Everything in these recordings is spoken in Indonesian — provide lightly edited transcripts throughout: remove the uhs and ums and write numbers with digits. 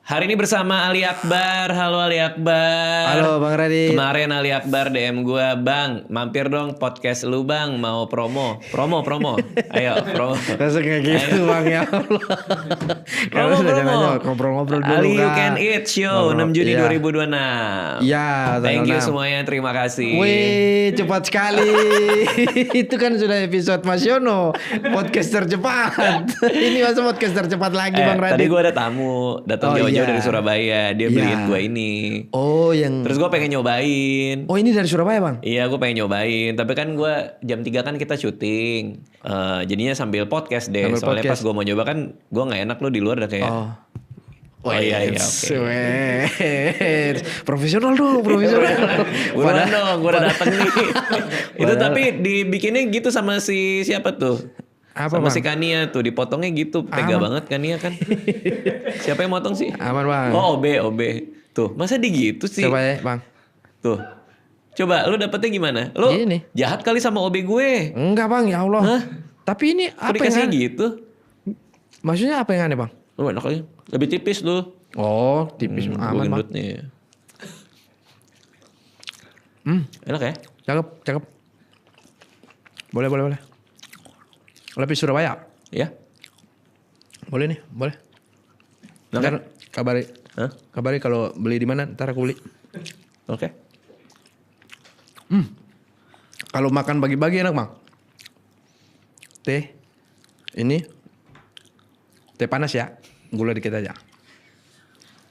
Hari ini bersama Ali Akbar. Halo Ali Akbar. Halo Bang Radit. Kemarin Ali Akbar DM gue, Bang, mampir dong podcast lu Bang, mau promo. Ayo promo. Langsung kayak gitu Bang, ya Allah. Kalau sudah jangan ngobrol-ngobrol dulu Ali You Kak. Can Eat Show 6 Juni 2026. Iya, Thank you 6. semuanya, terima kasih. Wih, cepat sekali. Itu kan sudah episode Mas Yono, podcast tercepat. Ini masa podcast tercepat lagi Bang Radit. Tadi gue ada tamu, datang jauh-jauh dari Surabaya. Dia beliin gue ini. Oh, yang Terus gue pengen nyobain. Oh, ini dari Surabaya Bang? Iya, gue pengen nyobain. Tapi kan gue jam 3 kan kita syuting. Jadinya sambil podcast deh. Sambil Soalnya podcast. pas gue mau nyoba kan, gue nggak enak lo di luar udah kayak. Oh iya, oke. Profesional dong, profesional. Buruan dong, gue udah dateng nih. Itu tapi dibikinnya gitu sama si siapa tuh? Apa, sama Bang? si Kania tuh, dipotongnya gitu. Tega banget Kania kan. Siapa yang motong sih? Aman Bang. Oh, OB. Tuh, masa di gitu sih? Coba ya Bang. Tuh. Coba lu dapetnya gimana? Lu Ini. jahat kali sama OB gue. Enggak Bang, ya Allah. Hah? Tapi ini Kok apa dikasih yang aneh? gitu? Maksudnya apa yang aneh Bang? Lu enak lagi. Lebih tipis lu. Oh, tipis Gue aman Bang. gendutnya. Enak ya? Cakep. Boleh. Lebih Surabaya. Ya? Boleh nih, boleh. Enak Ntar kan? Hah? kabari kalau beli di mana, ntar aku beli. Oke. Kalau makan bagi-bagi enak Bang. Teh panas ya, gula dikit aja.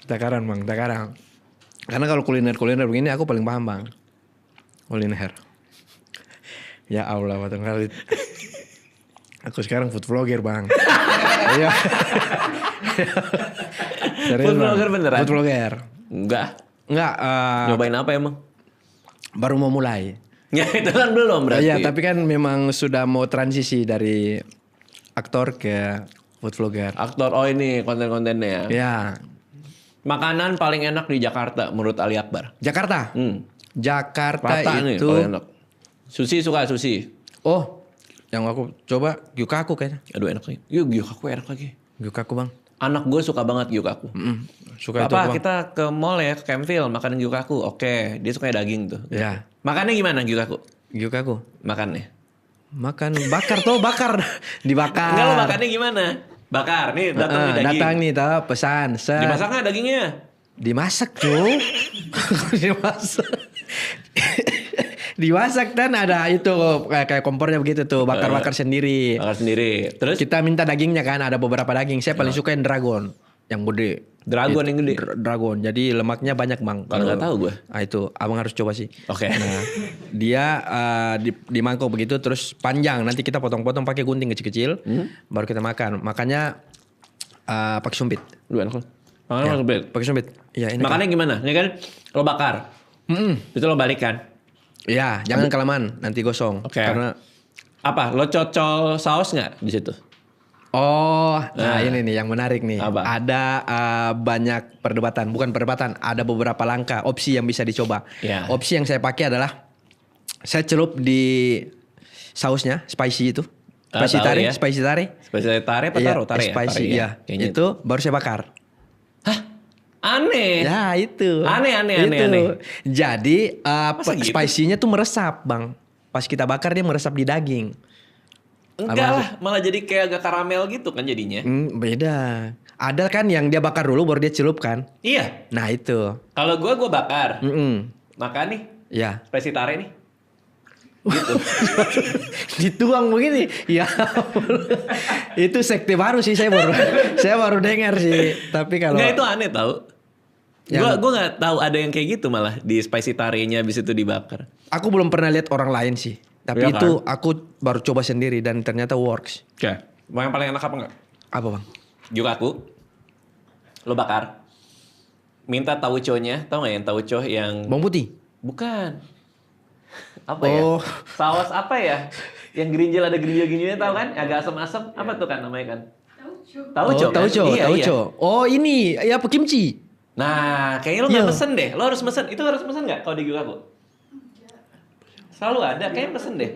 Takaran Bang, takaran. Karena kalau kuliner begini aku paling paham Bang. Kuliner. Ya Allah, Bang Khalid. Aku sekarang food vlogger Bang. Iya. Serius, Food Bang. vlogger beneran? Food vlogger. Enggak. Enggak, Nyobain apa emang? baru mau mulai. Ya itu kan belum berarti. Iya, tapi kan memang sudah mau transisi dari aktor ke food vlogger. Aktor, oh ini konten-kontennya ya. Ya, Makanan paling enak di Jakarta menurut Ali Akbar. Jakarta. Jakarta Rata nih itu. paling enak. Sushi suka sushi. Oh, yang aku coba gyukaku kayaknya. Aduh enak lagi. Yuk gyukaku enak lagi. Gyukaku Bang. Anak gue suka banget gyukaku. Suka itu Papa Bang. kita ke mall ya, ke Campville makan gyukaku. Oke, dia suka daging tuh. Ya, Makannya gimana gyukaku? gyukaku. Makannya. Makan bakar tuh, bakar. Dibakar. Enggak lo makannya gimana? Bakar. Nih datang nih daging. Datang nih tahu pesan. Set. Dimasak nggak dagingnya? Dimasak tuh. Dimasak. Dimasak dan ada itu kayak kompornya begitu tuh, bakar-bakar sendiri. Bakar sendiri. Terus Kita minta dagingnya kan, ada beberapa daging. Saya paling suka yang dragon, yang gede. dragon yang gede. Dragon. Jadi lemaknya banyak Bang. Kalau nggak tahu gue. Ah itu, abang harus coba sih. Oke. Nah, dia di mangkok begitu, terus panjang. Nanti kita potong-potong pakai gunting kecil-kecil, baru kita makan. Makannya pakai sumpit. Duh enak. Makannya ya. Pakai sumpit. Ya ini. Makannya gimana? Ini kan lo bakar. Itu lo balik kan? Ya, jangan kelamaan, nanti gosong. Oke. Karena Apa? Lo cocol saus nggak di situ? nah ini nih yang menarik nih. Apa? Ada banyak perdebatan, bukan perdebatan, ada beberapa langkah opsi yang bisa dicoba. Ya. Opsi yang saya pakai adalah saya celup di sausnya, spicy itu. Spicy Tahu tare, ya. spicy tare. Spicy tare apa Iya, taro? Tare ya? spicy, Tare iya. Kayaknya Itu baru saya bakar. Hah? Aneh. Ya itu. Aneh. Jadi Masa gitu? spicy-nya tuh meresap Bang. Pas kita bakar dia meresap di daging. Enggak lah, malah jadi kayak agak karamel gitu kan jadinya. Beda. Ada kan yang dia bakar dulu baru dia celup kan. Iya. Nah itu. Kalau gue bakar. Makan nih, Ya. spicy tare nih. Dituang begini. Ya. Itu sekte baru sih saya baru dengar sih. Tapi kalau Enggak, itu aneh tau. Gue nggak tahu ada yang kayak gitu malah di spicy tarenya habis itu dibakar. aku belum pernah lihat orang lain sih. Tapi Iya itu kan? aku baru coba sendiri dan ternyata works. Oke. Yang paling enak apa enggak? Apa Bang? Gyukaku. Lo bakar. Minta tauco-nya, tau gak yang tauco yang... Bawang putih. Bukan. Apa Oh. ya? Saus apa ya? Yang gerinjal ada gerinjal-gerinjalnya tau kan? Agak asam-asam. Apa tuh kan namanya kan? Tauco. Tauco, Iya, tauco. iya. Oh ini, ya apa kimchi? Nah, kayaknya lo Iya. gak pesen deh. Lo harus pesen. Itu harus pesen gak kalau di Gyukaku? Selalu ada. Kayaknya pesen deh.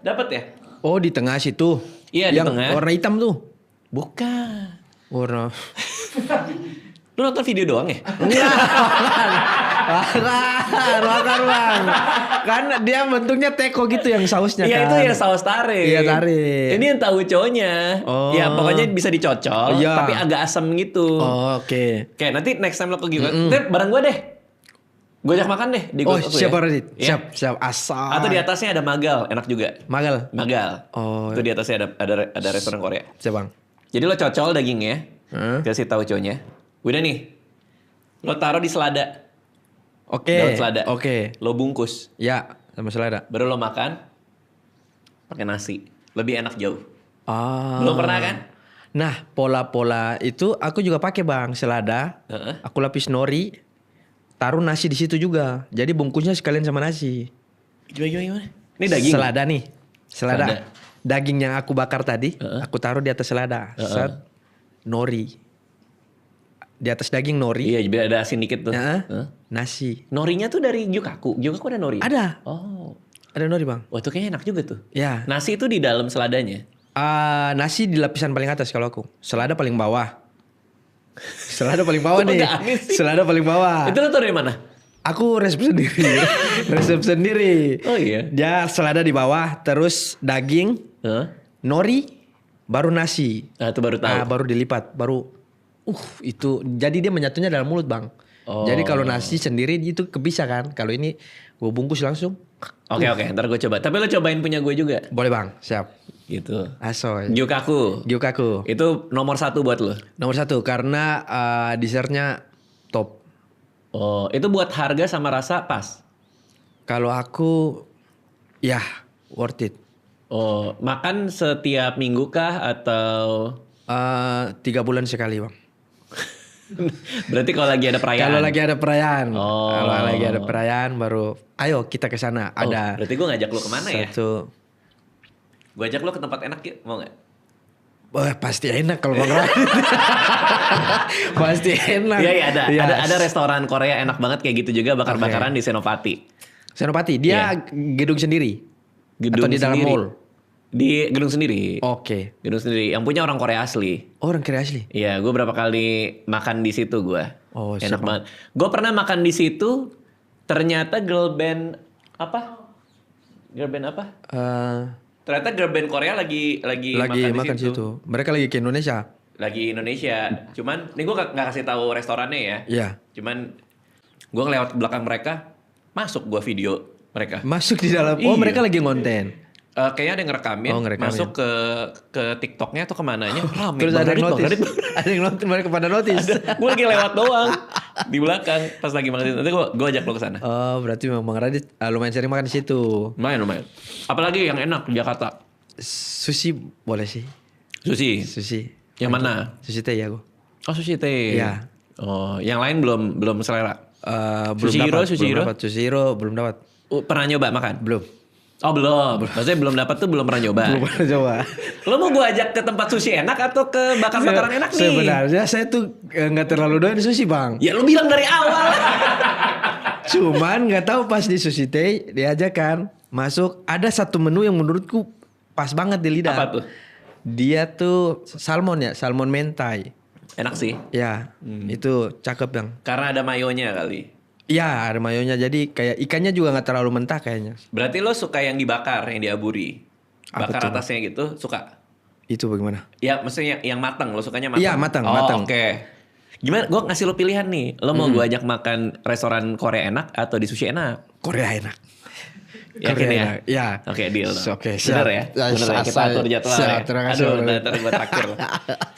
Dapat ya? Oh di tengah situ. Iya, di yang tengah. warna hitam tuh. Bukan. Warna. Lu nonton video doang ya? Enggak. Makan bang. Kan dia bentuknya teko gitu yang sausnya Iya kan. itu ya saus tarik. Iya, tarik. Ini yang tauconya. Oh. Ya pokoknya bisa dicocol, Iya. tapi agak asam gitu. Oh, oke. Oke, nanti next time lo ke Giga, nanti bareng gue deh. Gue ajak makan deh di Oh, Goku siap ya. Radit. Iya. Siap asal. Atau di atasnya ada Magal, enak juga. Magal. Magal. Oh. Itu di atasnya ada restoran Korea. Siap bang. Jadi lo cocol dagingnya, kasih tauconya. Udah nih. Lo taruh di selada. Oke. Daun selada. Oke. Lo bungkus. Ya, sama selada. Baru lo makan pakai nasi. Lebih enak jauh. Ah. Belum pernah kan? Nah, pola-pola itu aku juga pakai bang, selada. Heeh. Aku lapis nori, taruh nasi di situ juga. Jadi bungkusnya sekalian sama nasi. Gimana? Ini daging. Selada nih, selada. Selada. Daging yang aku bakar tadi, aku taruh di atas selada. Set, nori. Di atas daging nori. Iya, biar ada asin dikit tuh. Heeh. Nasi. Norinya tuh dari Gyukaku. Gyukaku ada nori? Ada. Oh. Ada nori bang. Wah itu kayaknya enak juga tuh. Ya. Nasi itu di dalam seladanya. Nasi di lapisan paling atas kalau aku. Selada paling bawah. Selada paling bawah Kok nih. agak aneh sih? Selada paling bawah. Itu lo tau dari mana? Aku resep sendiri. Resep sendiri. Oh iya? Dia selada di bawah, terus daging, Hah? nori, baru nasi. Ah, itu baru tahu. Baru dilipat, baru itu. Jadi dia menyatunya dalam mulut, Bang. Oh. Jadi kalau nasi sendiri itu kebisa kan. Kalau ini gue bungkus langsung. Oke, ntar gue coba. Tapi lo cobain punya gue juga. Boleh, Bang. Siap. Gitu. Asoy. Gyukaku. Gyukaku. Itu nomor 1 buat lo. Nomor 1 karena dessertnya top. Oh, itu buat harga sama rasa pas. Kalau aku ya worth it. Oh, makan setiap minggu kah atau 3 bulan sekali, Bang. berarti kalau lagi ada perayaan? Kalau lagi ada perayaan. Oh. Kalau lagi ada perayaan baru ayo kita ke sana. Oh, Ada berarti gue ngajak lo kemana ya? satu. Gue ajak lo ke tempat enak yuk, mau gak? Wah, pasti enak kalau Bang Radit. Pasti enak. Iya, ada. Yes. Ada restoran Korea enak banget kayak gitu juga, bakar-bakaran di Senopati. Senopati, dia gedung sendiri. Gedung Atau di dalam sendiri. mall. Di gedung sendiri. Oke. Gedung sendiri. Yang punya orang Korea asli. Oh, orang kira asli. Iya, gue berapa kali makan di situ gue. Oh, enak siap, banget. Gue pernah makan di situ, ternyata girl band apa? Girl band apa? Ternyata girl band Korea lagi makan di situ. situ. Mereka lagi ke Indonesia. Lagi Indonesia. Cuman, ini gue nggak kasih tahu restorannya ya. Iya. Cuman, gue ngelewat belakang mereka, masuk gue video mereka. Masuk di dalam. Oh, Iya. mereka lagi ngonten. Kayaknya ada yang ngerekamin, Oh, ngerekamin. masuk ke TikToknya atau kemananya. Rame Terus ada banget, yang notice. Radit. Ada yang nonton, mereka pada notice. Gue lagi lewat doang di belakang pas lagi makan itu. Nanti gue ajak lo ke sana. Oh, berarti memang Bang Radit lumayan sering makan di situ. Lumayan. Apalagi yang enak di Jakarta. Sushi boleh sih. Sushi. Sushi. Yang mana? Sushi teh ya gue. Oh sushi teh. Iya. Oh, yang lain belum selera. Belum Sushi Hero, dapat, Sushi belum Hero? dapat. Sushi Hero belum dapat. Pernah nyoba makan? Belum. Oh belum. Maksudnya belum dapat tuh belum pernah nyoba. Belum pernah coba. Lo mau gue ajak ke tempat sushi enak atau ke bakar-bakaran enak nih? Sebenarnya saya tuh nggak terlalu doyan sushi, Bang. Ya lo bilang dari awal. Cuman nggak tahu pas di Sushi Teh diajakan masuk ada satu menu yang menurutku pas banget di lidah. Apa tuh? Dia tuh salmon ya, salmon mentai. Enak sih. Ya, itu cakep Bang. Karena ada mayonya kali. Iya, ada mayonya. Jadi kayak ikannya juga nggak terlalu mentah kayaknya. Berarti lo suka yang dibakar, yang diaburi. Apa Bakar tuh? atasnya gitu, suka? Itu bagaimana? Ya maksudnya yang matang, lo sukanya matang? Iya, matang, Oh, matang. Oke. Gimana, gue ngasih lo pilihan nih. Lo mau gue ajak makan restoran Korea enak atau di sushi enak? Korea enak. Yakin ya? enak. Ya. Oke, deal. Oke, Bener siap. ya? Ya, Bener ya? Kita siap. atur jadwal Siap, ya? terima kasih, Aduh, Bang. ntar gue traktir.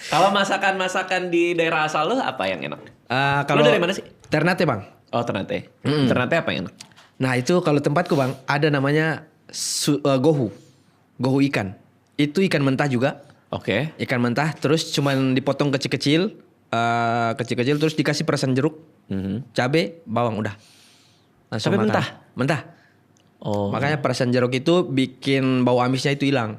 Kalau masakan-masakan di daerah asal lo apa yang enak? Kalau Lo dari mana sih? Ternate Bang. Oh, Ternate. Ternate apa yang enak? Nah itu kalau tempatku Bang ada namanya gohu. Gohu ikan. Itu ikan mentah juga. Oke. Ikan mentah terus cuman dipotong kecil-kecil. Kecil-kecil terus dikasih perasan jeruk. Cabe, bawang udah. Langsung Cabe makan. mentah? Mentah. Oh. Makanya perasan jeruk itu bikin bau amisnya itu hilang.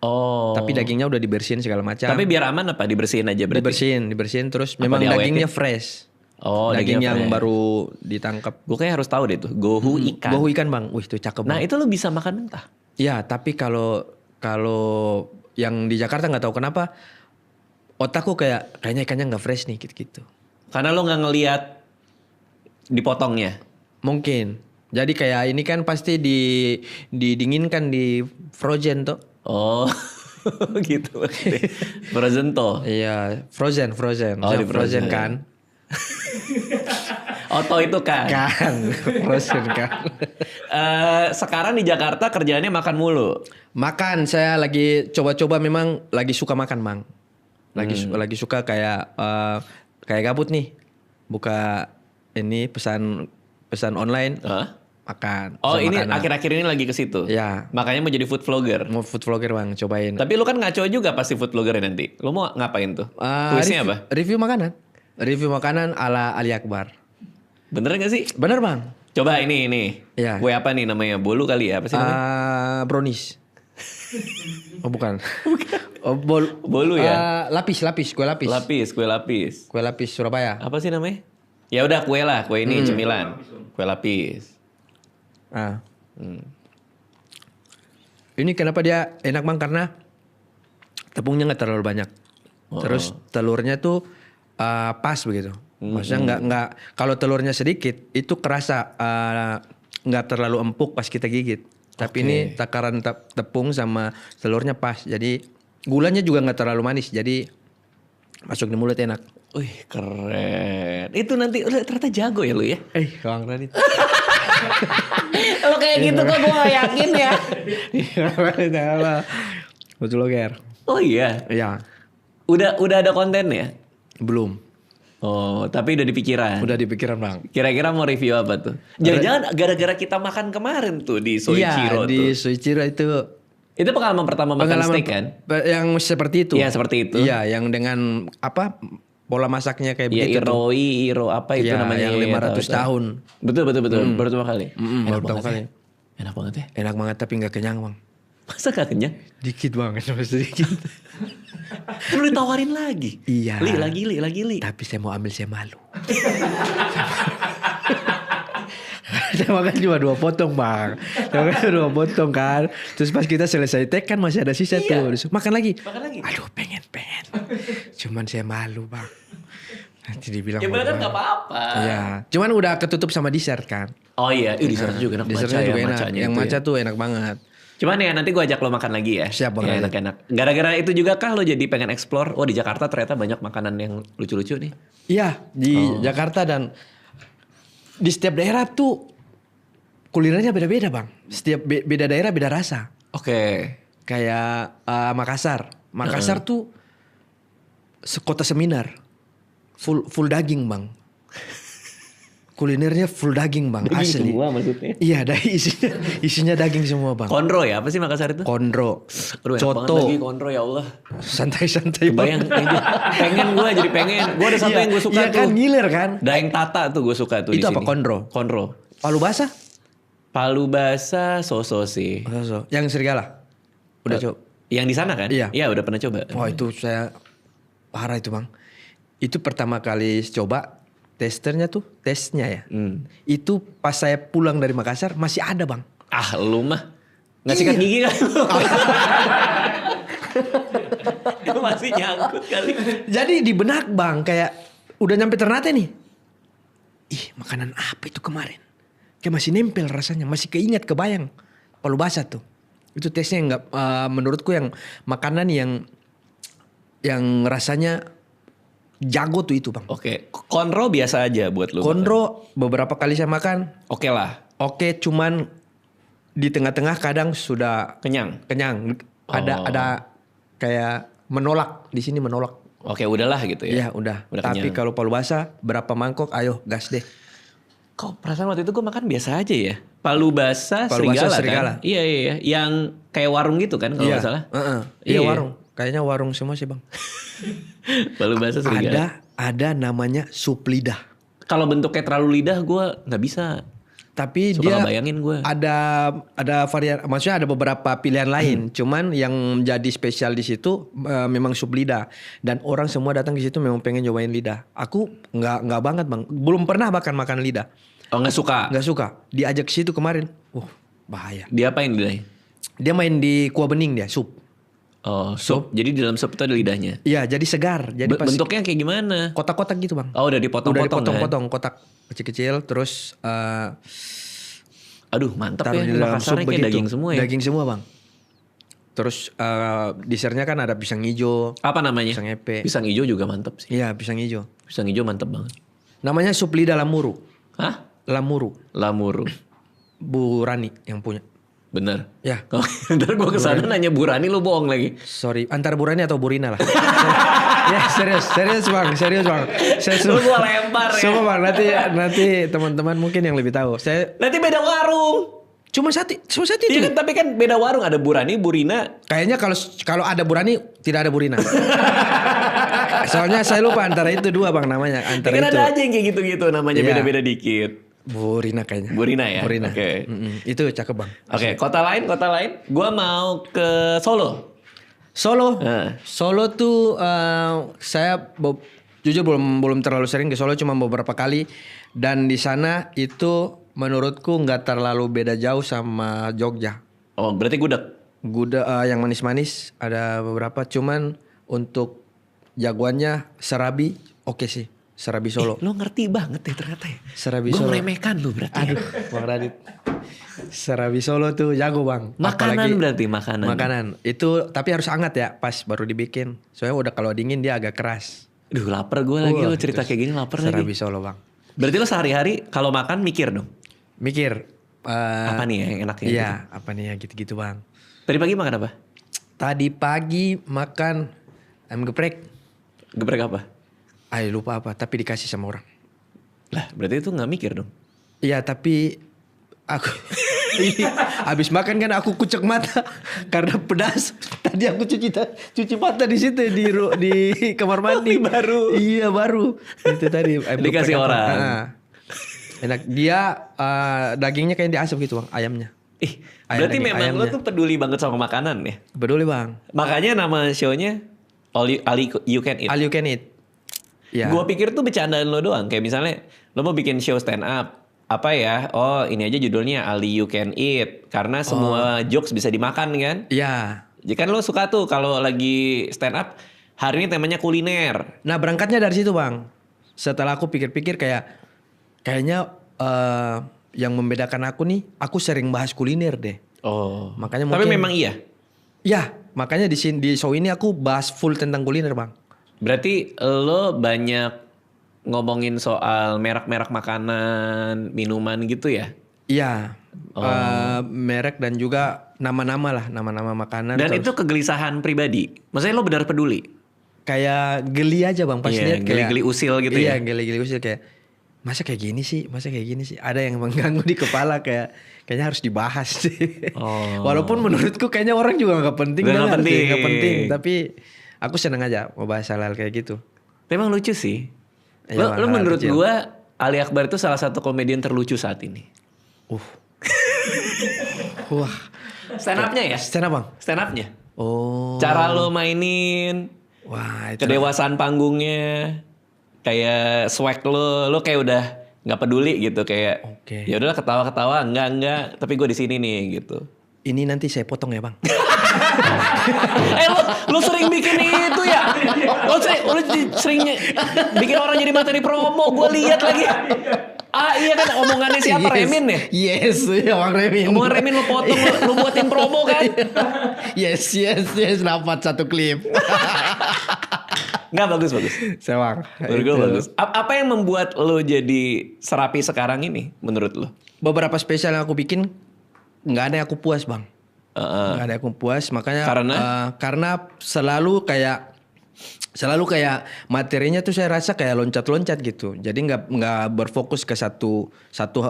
Oh. Tapi dagingnya udah dibersihin segala macam. Tapi biar aman apa? Dibersihin aja berarti? Dibersihin terus Apa memang diawetin? dagingnya fresh. Oh, daging dagingnya yang fresh. baru ditangkap. Gue kayak harus tahu deh tuh. Gohu ikan. Gohu ikan Bang. Wih itu cakep Nah Bang. itu lo bisa makan mentah. Ya, tapi kalau yang di Jakarta nggak tahu kenapa otakku kayaknya ikannya nggak fresh nih gitu-gitu. Karena lo nggak ngelihat dipotongnya. Mungkin. Jadi kayak ini kan pasti didinginkan di frozen tuh. Oh, gitu. Frozen toh. Iya, frozen. Oh, di frozen frozen. kan. Oto itu kan. Kan, frozen kan. Sekarang di Jakarta kerjaannya makan mulu. Makan, saya lagi coba-coba memang lagi suka makan, Bang. Lagi suka kayak gabut nih. Buka ini pesan online, Hah? makan. Oh, pesan ini makanan. akhir-akhir ini lagi ke situ. Ya. Makanya mau jadi food vlogger. Mau food vlogger, Bang, cobain. Tapi lu kan ngaco juga pasti food vlogger nanti. Lu mau ngapain tuh? Tulisnya apa? Review makanan. Review makanan ala Ali Akbar. Bener gak sih? Bener, Bang? Coba ini. Iya. Kue apa nih namanya? Bolu kali ya? Apa sih namanya? Brownies. Oh, bukan. Oh, Bolu ya? Lapis, kue lapis. Kue lapis. Kue lapis Surabaya. Apa sih namanya? Ya udah kue lah, kue ini cemilan. Kue lapis. Ah. Ini kenapa dia enak, Bang? Karena tepungnya nggak terlalu banyak. Terus telurnya tuh pas begitu. Maksudnya nggak kalau telurnya sedikit itu kerasa nggak terlalu empuk pas kita gigit. Tapi ini takaran tepung sama telurnya pas. Jadi gulanya juga nggak terlalu manis. Jadi masuk di mulut enak. Wih, keren. Itu nanti ternyata jago ya lu ya? Bang Radit. Kalau kayak gitu kok gue gak yakin ya. Betul lo, Ger. Oh iya. Iya. Udah ada kontennya? Belum. Oh, tapi udah di pikiran. Udah dipikiran, Bang. Kira-kira mau review apa tuh? Jangan-jangan gara-gara kita makan kemarin tuh di Soichiro tuh. Iya, di Soichiro itu. Itu pengalaman pertama makan steak kan? Yang seperti itu. Iya, seperti itu. Iya, yang dengan apa pola masaknya kayak Iya, begitu. Iro apa itu Iya, namanya? yang 500 tahun. Betul. Baru pertama kali. Baru pertama kali. Enak banget ya. Enak banget tapi nggak kenyang, Bang. Masa gak kenyang? Dikit banget, cuma sedikit. Lu ditawarin lagi. Iya. Li. Tapi saya mau ambil, saya malu. Saya makan cuma 2 potong, Bang. Saya makan 2 potong kan. Terus pas kita selesai take kan masih ada sisa tuh. Terus, makan lagi. Aduh, pengen. Cuman saya malu, Bang. Nanti dibilang. Ya bener kan gak apa-apa. Iya. Cuman udah ketutup sama dessert kan. Oh iya, di sana juga enak Dessertnya matcha juga ya, enak. matchanya Yang itu matcha ya. tuh enak banget. Cuman ya nanti gue ajak lo makan lagi ya. Siap, Bang. Ya, enak-enak. Gara-gara itu juga kah lo jadi pengen explore? Oh, di Jakarta ternyata banyak makanan yang lucu-lucu nih. Iya, di Jakarta dan di setiap daerah tuh kulinernya beda-beda, Bang. Setiap beda daerah beda rasa. Oke. Kayak Makassar. Makassar tuh kota seminar. Full daging, Bang. Kulinernya full daging, Bang. Daging Asli. semua maksudnya? Iya, isinya daging semua, Bang. Konro ya? Apa sih Makassar itu? Kondro, Aduh, enak banget coto, lagi konro ya Allah. santai-santai, Bayang, pengen gue jadi pengen. Gue ada satu yang gue suka iya tuh. kan, ngiler kan. Daeng Tata tuh gue suka tuh Itu di apa, sini. konro? Palu Palu basah, soso sih. yang serigala. Udah coba. Yang di sana kan? Iya. Iya, udah pernah coba. Wah, itu saya parah itu, Bang. Itu pertama kali coba. Tesnya ya. Itu pas saya pulang dari Makassar masih ada, Bang. Ah, lu mah nggak sikat gigi kan? Itu masih nyangkut kali. Jadi di benak, Bang, kayak udah nyampe Ternate nih. Ih, makanan apa itu kemarin? Kayak masih nempel rasanya, masih kebayang Palu basah tuh. Itu tesnya nggak menurutku yang makanan yang rasanya jago tuh itu, Bang. Oke, konro biasa aja buat lu. Konro beberapa kali saya makan. Oke lah, Oke, cuman di tengah-tengah kadang sudah kenyang. Ada kayak menolak, di sini menolak. Oke, udahlah gitu ya. Iya, udah. Tapi kenyang. kalau palu basah berapa mangkok, ayo gas deh. Kok perasaan waktu itu gue makan biasa aja ya? Palu basah serigala kan? Iya. Yang kayak warung gitu kan kalau nggak salah. Iya, warung. Kayaknya warung semua sih, Bang. Palu basah serigala. Ada namanya sup lidah. Kalau bentuknya terlalu lidah gue nggak bisa. Tapi Suka dia ngebayangin gue. ada varian, maksudnya ada beberapa pilihan lain. Cuman yang jadi spesial di situ memang sup lidah. Dan orang semua datang ke situ memang pengen nyobain lidah. Aku nggak banget, Bang. Belum pernah makan lidah. Oh, nggak suka? Nggak suka. Diajak ke situ kemarin. Bahaya. Dia apain lidahnya? Dia main di kuah bening dia, sup. Oh, sup. Jadi di dalam sup itu ada lidahnya. Iya, jadi segar. Jadi pas Bentuknya kayak gimana? kotak-kotak gitu bang. Oh, udah dipotong-potong kan? Dipotong-potong kotak kecil-kecil. Terus aduh, mantap taruh ya. di dalam sup Makassarnya kayak begitu. daging semua ya. Daging semua bang. Terus dessertnya kan ada pisang hijau. Apa namanya? Pisang epe. Pisang hijau juga mantap sih. Iya, pisang hijau. Pisang hijau mantap banget. Namanya sup lidah lamuru. Hah? Lamuru. Lamuru. Bu Rani yang punya. Bener. Ya. Oh, ntar gue kesana nanya Bu Rani, lu bohong lagi. Sorry, antara Bu Rani atau Bu Rina lah. Ya serius bang. Lu gua lempar ya. Coba bang, nanti teman-teman mungkin yang lebih tahu. Nanti beda warung. Cuma satu Iya itu. kan, tapi kan beda warung. Ada Bu Rani, Bu Rina. Kayaknya kalau ada Bu Rani tidak ada Bu Rina. Soalnya saya lupa antara itu dua bang namanya. Antara Kan itu. ada aja yang kayak gitu-gitu namanya Iya. beda-beda dikit. Bu Rina kayaknya. Bu Rina ya? Bu Rina. Oke. Itu cakep bang. Oke, kota lain. Gua mau ke Solo. Solo. Nah. Solo tuh saya jujur belum terlalu sering ke Solo, cuma beberapa kali. Dan di sana itu menurutku nggak terlalu beda jauh sama Jogja. Oh, berarti gudeg. Yang manis-manis ada beberapa, cuman untuk jagoannya serabi oke sih. Serabi Solo. Lo ngerti banget ya ternyata ya. Serabi Gue Solo. meremehkan lo berarti. Aduh, Bang Radit. Serabi Solo tuh jago bang. Makanan berarti makanan. Makanan itu tapi harus hangat ya, pas baru dibikin. Soalnya udah kalau dingin dia agak keras. Duh, lapar gue lagi lo cerita kayak gini, lapar lagi. Serabi Solo bang. Berarti lo sehari-hari kalau makan mikir dong. Mikir. Apa nih ya yang enaknya? Iya, Gitu? apa nih ya gitu-gitu bang. Tadi pagi makan apa? Tadi pagi makan ayam geprek. Geprek apa? Lupa apa, tapi dikasih sama orang. Lah, berarti itu nggak mikir dong. Iya, tapi aku habis makan kan aku kucek mata karena pedas. Tadi aku cuci mata di situ di kamar mandi. Baru. Iya, baru. Itu tadi ayam Dikasih geprek apa. orang. Enak. Dia dagingnya kayak diasap gitu bang, ayamnya. Berarti memang lo tuh peduli banget sama makanan ya? Peduli bang. Makanya nama show-nya All You Can Eat. All you can eat. Ya. Gue pikir tuh bercandaan lo doang. Kayak misalnya lo mau bikin show stand up. Apa ya? Oh, ini aja judulnya All You Can Eat. Karena semua jokes bisa dimakan kan? Iya. Jadi kan lo suka tuh kalau lagi stand up, hari ini temanya kuliner. Nah berangkatnya dari situ bang. Setelah aku pikir-pikir kayaknya yang membedakan aku nih, aku sering bahas kuliner deh. Oh. Makanya Tapi mungkin, memang iya. Ya, makanya di show ini aku bahas full tentang kuliner bang. Berarti lo banyak ngomongin soal merek-merek makanan, minuman gitu ya? Iya. Merek dan juga nama-nama makanan. Dan itu kegelisahan pribadi. Maksudnya lo benar peduli? Kayak geli aja bang pas lihat kayak geli-geli usil gitu ya? Iya, geli-geli usil kayak masa kayak gini sih? Ada yang mengganggu di kepala kayaknya harus dibahas sih. Oh. Walaupun menurutku kayaknya orang juga nggak penting. Nggak penting. Tapi aku seneng aja mau bahas hal-hal kayak gitu. Memang lucu sih. Iya, Lo menurut kecil. gua Ali Akbar itu salah satu komedian terlucu saat ini. Wah. Stand up-nya ya? Stand up bang? Stand up-nya. Oh. Cara lo mainin, Wah itu. kedewasaan panggungnya, kayak swag lo kayak udah nggak peduli gitu, kayak Oke. ya udahlah ketawa-ketawa, enggak, tapi gue di sini nih gitu. Ini nanti saya potong ya bang. Lo sering bikin itu ya? Lo sering bikin orang jadi materi promo, gue lihat lagi. Iya kan omongannya siapa? Remin ya? Yes, ya Bang Remin. Omongan Remin lo potong, lo buatin promo kan? Yes, dapat satu klip. Nggak, bagus. Saya Bang. Menurut gue bagus. Apa yang membuat lo jadi serapi sekarang ini menurut lo? Beberapa spesial yang aku bikin nggak ada yang aku puas bang. Nggak ada yang aku puas, makanya karena selalu kayak materinya tuh saya rasa kayak loncat-loncat gitu. Jadi nggak berfokus ke satu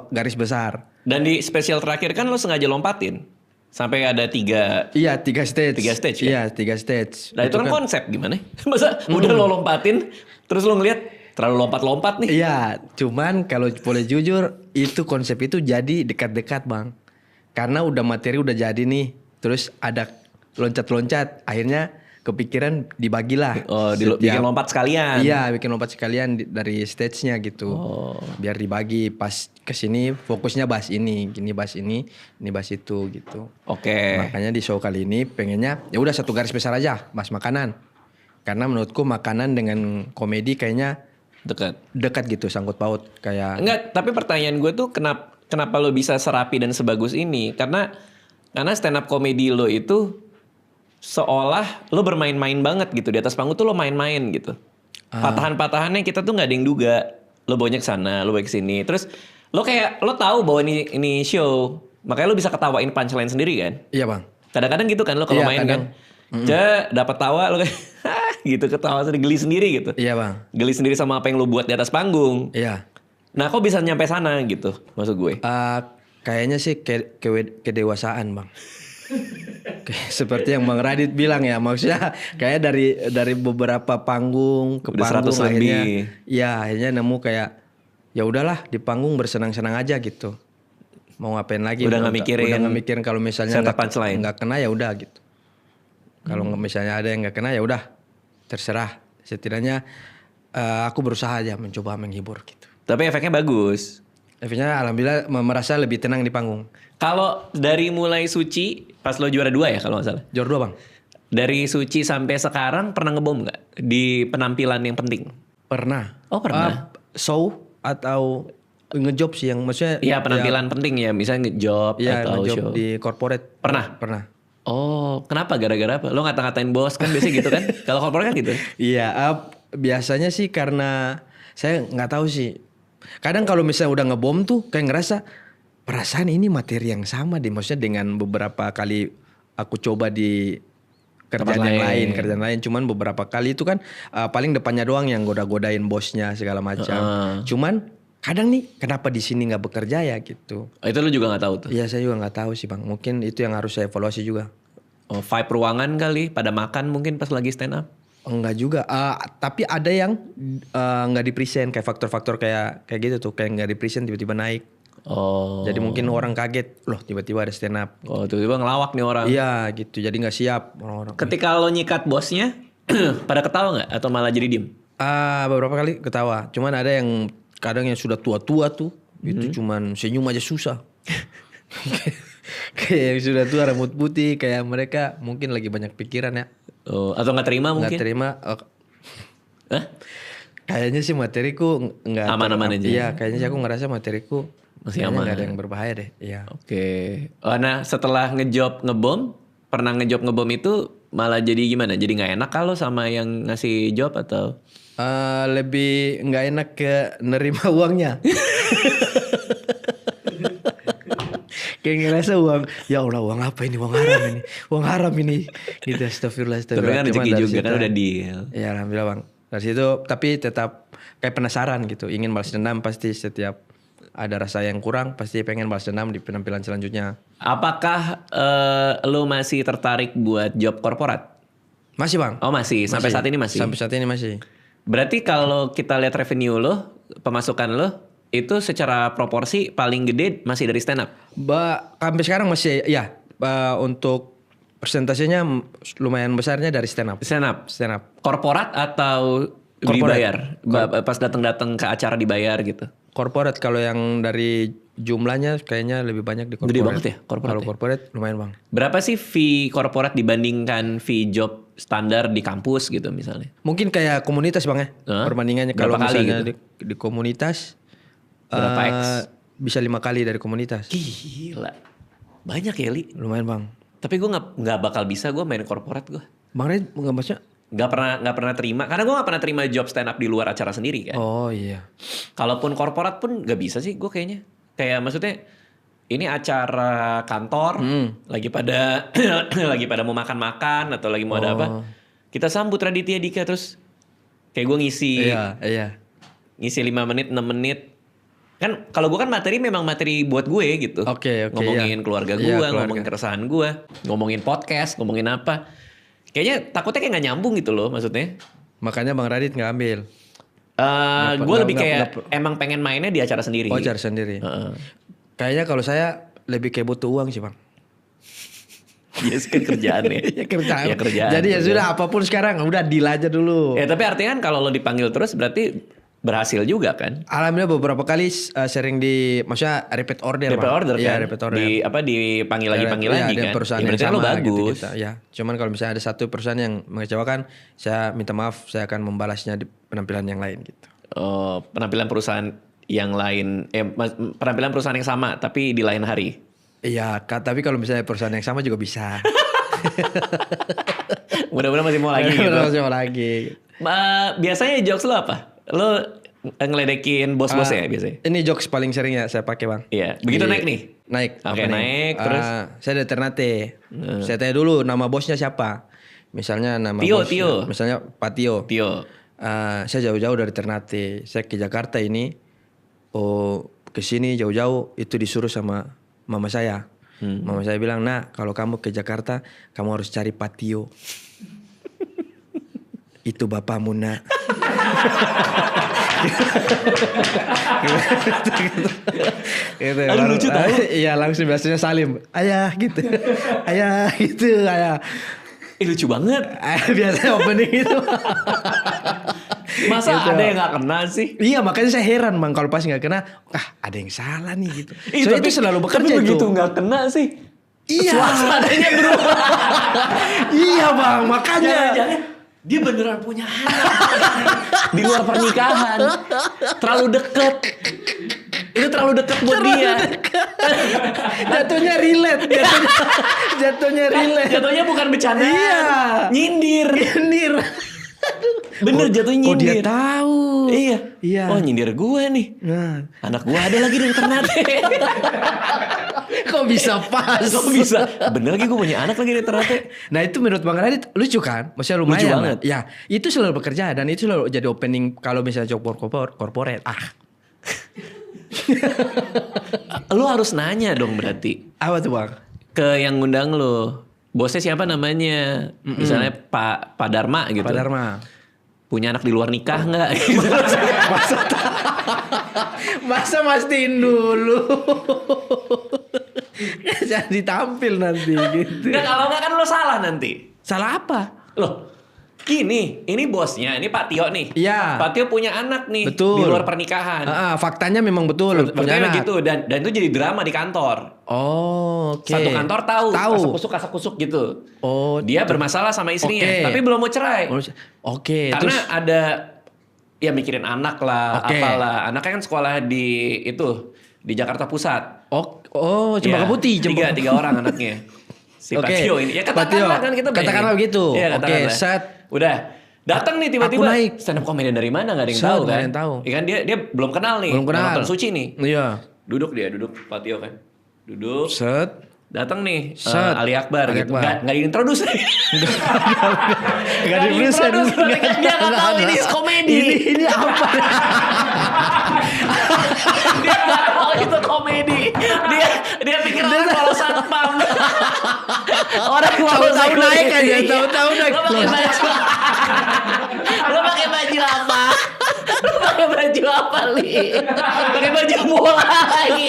garis besar. Dan di spesial terakhir kan lo sengaja lompatin sampai ada 3. Iya 3 stage. 3 stage ya? Iya 3 stage. Nah itu kan konsep gimana? Masa udah lo lompatin terus lo ngeliat terlalu lompat-lompat nih? Iya, cuman kalau boleh jujur itu konsep itu jadi dekat-dekat bang. Karena materi udah jadi nih, terus ada loncat-loncat, akhirnya kepikiran dibagilah. Bikin lompat sekalian. Iya, bikin lompat sekalian dari stage-nya gitu. Biar dibagi pas kesini fokusnya bahas ini, gini bahas ini bahas itu gitu. Oke. Makanya di show kali ini pengennya ya udah satu garis besar aja, bahas makanan. Karena menurutku makanan dengan komedi kayaknya dekat gitu, sangkut paut kayak. Enggak, tapi pertanyaan gue tuh kenapa lo bisa serapi dan sebagus ini? Karena stand up comedy lo itu seolah lo bermain-main banget gitu di atas panggung tuh lo main-main gitu. Patahan-patahannya kita tuh nggak ada yang duga. Lo bawanya ke sana, lo bawa ke sini. Terus lo tahu bahwa ini show, makanya lo bisa ketawain punchline sendiri kan? Iya bang. Kadang-kadang gitu kan lo kalau main kadang. kan, dapat tawa lo kayak gitu ketawa sendiri, geli sendiri gitu. Iya bang. Geli sendiri sama apa yang lo buat di atas panggung. Iya. Nah, kok bisa nyampe sana gitu, maksud gue? Kayaknya sih kedewasaan bang. Seperti yang Bang Radit bilang ya, maksudnya kayak dari beberapa panggung ke udah panggung 100 akhirnya, lebih. ya akhirnya nemu kayak ya udahlah di panggung bersenang-senang aja gitu. Mau ngapain lagi? Udah nggak mikirin kalau misalnya nggak kena ya udah gitu. Kalau misalnya ada yang nggak kena ya udah terserah. Setidaknya aku berusaha aja mencoba menghibur gitu. Tapi efeknya bagus. Efeknya alhamdulillah merasa lebih tenang di panggung. Kalau dari mulai Suci, pas lo juara 2 ya kalau nggak salah. Juara 2 bang. Dari Suci sampai sekarang pernah ngebom nggak di penampilan yang penting? Pernah. Oh pernah. Show atau ngejob sih yang maksudnya. Iya penampilan penting ya, misalnya ngejob atau ngejob show. di corporate. Pernah. Oh kenapa? Gara-gara apa? Lo ngata-ngatain bos kan biasanya gitu kan? Kalau corporate kan gitu. Iya, biasanya sih karena saya nggak tahu sih. Kadang kalau misalnya udah ngebom tuh kayak ngerasa perasaan ini materi yang sama deh. Maksudnya dengan beberapa kali aku coba di kerjaan lain. Cuman beberapa kali itu kan paling depannya doang yang goda-godain bosnya segala macam. Cuman kadang nih kenapa di sini nggak bekerja ya gitu. Itu lu juga nggak tahu tuh? Iya saya juga nggak tahu sih bang. Mungkin itu yang harus saya evaluasi juga. Oh, vibe ruangan kali pada makan mungkin pas lagi stand up? Enggak juga. Tapi ada yang nggak di-present kayak faktor-faktor kayak gitu tuh, kayak nggak di-present tiba-tiba naik. Oh. Jadi mungkin orang kaget, loh tiba-tiba ada stand up. Oh, tiba-tiba ngelawak nih orang. Iya gitu. Jadi nggak siap orang-orang. Ketika lo nyikat bosnya, pada ketawa nggak atau malah jadi diem? Beberapa kali ketawa. Cuman ada yang kadang yang sudah tua-tua tuh, itu cuman senyum aja susah. Kayak yang sudah tua rambut putih, kayak mereka mungkin lagi banyak pikiran ya. Oh, atau nggak terima mungkin? Nggak terima. Hah? Kayaknya sih materiku nggak aman-aman aja. Iya, kayaknya sih aku ngerasa materiku masih aman. Nggak ada yang berbahaya deh. Iya. Oke. Oh, nah setelah ngebom, pernah ngebom itu malah jadi gimana? Jadi nggak enak kalau sama yang ngasih job atau? Lebih nggak enak ke nerima uangnya. Kayak ngerasa uang, ya Allah uang apa ini, uang haram ini, gitu. Astagfirullah. Tapi kan rezeki juga kan udah deal. Ya alhamdulillah bang. Dari situ tapi tetap kayak penasaran gitu, ingin balas dendam pasti setiap ada rasa yang kurang pasti pengen balas dendam di penampilan selanjutnya. Apakah lo masih tertarik buat job korporat? Masih bang. Oh masih, sampai saat ini masih. Sampai saat ini masih. Berarti kalau kita lihat revenue lo, pemasukan lo itu secara proporsi paling gede masih dari stand up? Sampai sekarang masih ya. Untuk persentasenya lumayan besarnya dari stand up. Stand up. Korporat atau dibayar? Pas datang ke acara dibayar gitu. Korporat kalau yang dari jumlahnya kayaknya lebih banyak di korporat. Gede banget ya korporat. Kalau korporat lumayan bang. Berapa sih fee korporat dibandingkan fee job standar di kampus gitu misalnya? Mungkin kayak komunitas bang ya. Perbandingannya kalau misalnya gitu? di komunitas. Berapa X? Bisa 5 kali dari komunitas. Gila. Banyak ya Li? Lumayan bang. Tapi gue gak bakal bisa gue main korporat gue. Bang Red gak maksudnya? Gak pernah terima. Karena gue gak pernah terima job stand up di luar acara sendiri kan. Oh iya. Kalaupun korporat pun gak bisa sih gue kayaknya. Kayak maksudnya ini acara kantor. Lagi pada lagi pada mau makan-makan atau lagi mau ada apa. Kita sambut Raditya Dika terus. Kayak gue ngisi. Iya. Ngisi 5 menit, 6 menit. Kan kalau gue kan memang materi buat gue gitu. Oke, ngomongin keluarga gue, ngomongin keresahan gue, ngomongin podcast, ngomongin apa. Kayaknya takutnya kayak gak nyambung gitu loh maksudnya. Makanya Bang Radit gak ambil. Gue lebih kayak emang pengen mainnya di acara sendiri. Oh acara sendiri. Kayaknya kalau saya lebih kayak butuh uang sih bang. Yes kan kerjaannya. Ya kerjaan. Ya kerjaan. Jadi ya sudah apapun sekarang udah deal aja dulu. Ya tapi artinya kan kalau lo dipanggil terus berarti berhasil juga kan? Alhamdulillah beberapa kali sering maksudnya repeat order. Repeat order kan? Iya, repeat order. Dipanggil lagi Iya, kan? perusahaan Ya, yang berarti kan sama lo bagus. gitu. Ya, cuman kalau misalnya ada satu perusahaan yang mengecewakan, saya minta maaf, saya akan membalasnya di penampilan yang lain gitu. Oh, penampilan perusahaan yang lain, penampilan perusahaan yang sama tapi di lain hari. Iya, tapi kalau misalnya perusahaan yang sama juga bisa. Mudah-mudahan masih mau lagi gitu. Masih mau lagi. Biasanya jokes lo apa? Lo ngeledekin bos-bos ya biasanya? Ini jokes paling sering ya saya pakai bang. Iya, begitu naik nih? Naik. Oke, Apa nih? naik, terus? Saya dari Ternate. Saya tanya dulu nama bosnya siapa. Misalnya nama Tio, bosnya. Tio. Misalnya Pak Tio. Tio. Saya jauh-jauh dari Ternate. Saya ke Jakarta ini. Oh, ke sini jauh-jauh itu disuruh sama mama saya. Mama saya bilang, "Nah, kalau kamu ke Jakarta, kamu harus cari Pak Tio." Itu bapakmu, Nak. Gitu. Aduh, lucu tau. Iya, langsung biasanya salim. Ayah gitu. Ayah gitu, ayah. Lucu banget. Biasanya opening itu. Masa Gitu. ada yang gak kena sih? Iya, makanya saya heran bang kalau pas nggak kena, ada yang salah nih gitu. Ih, Soalnya itu selalu bekerja tapi itu. begitu gak kena sih. Iya. Suasananya berubah. Iya bang, makanya. Jangan-jangan dia beneran punya anak. Di luar pernikahan. Terlalu deket. Itu terlalu deket buat dia. Jatuhnya relate. Jatuhnya relate. Jatuhnya bukan bercandaan. Iya. Nyindir. Nyindir. Bener jatuhnya Oh dia nyindir. tahu. Iya. Iya. Oh nyindir gue nih. Nah, Anak gue ada lagi dari Ternate. kok bisa pas? Kok bisa? Bener lagi gue punya anak lagi dari Ternate. Nah itu menurut Bang Radit lucu kan? Maksudnya lumayan Lucu lah. banget. Ya itu selalu bekerja dan itu selalu jadi opening kalau misalnya job corporate. Lu harus nanya dong berarti. Apa tuh Bang? Ke yang ngundang lu. Bosnya siapa namanya? Misalnya Pak Dharma gitu. Pak Dharma. Punya anak di luar nikah nggak? Masa mastiin dulu. Jadi tampil nanti gitu. Nggak, kalau nggak kan lo salah nanti. Salah apa? Loh, gini, ini bosnya, ini Pak Tio nih. Iya. Pak Tio punya anak nih Betul. di luar pernikahan. Faktanya memang betul punya Faktanya anak. gitu dan itu jadi drama di kantor. Oh, oke. Satu kantor tahu. Tahu. Kasak kusuk gitu. Oh, Dia bermasalah sama istrinya, Oke. tapi belum mau cerai. Oke, Karena terus ada ya mikirin anak lah, Oke. apalah. Anaknya kan sekolah di Jakarta Pusat. Cempaka Ya, Putih, tiga orang anaknya. Si Oke. Pak Tio ini. Ya Pak Tio. katakanlah kan kita Katakanlah bayangin. begitu. Iya, Oke, katakanlah. set. Udah. Datang nih tiba-tiba. Aku naik. Stand up comedian dari mana? Gak ada yang Set, tahu nggak kan. ada yang tahu. Ya kan dia belum kenal nih. Belum kenal. Nggak nonton Suci nih. Iya. Duduk Pak Tio kan. Duduk. Set. Datang nih Set. Ali Akbar Ali gitu. Akbar. Nggak diintroduce. Gak diintroduce. Dia nggak tahu ini komedi. Ini apa? Dia nggak tahu itu komedi. Dia pikir orang kalau satpam. Orang kalau Tahu-tahu naik aja, Iya. tahu-tahu naik. Lo pakai baju apa? Lo pakai baju apa, Li? Pakai baju bola lagi.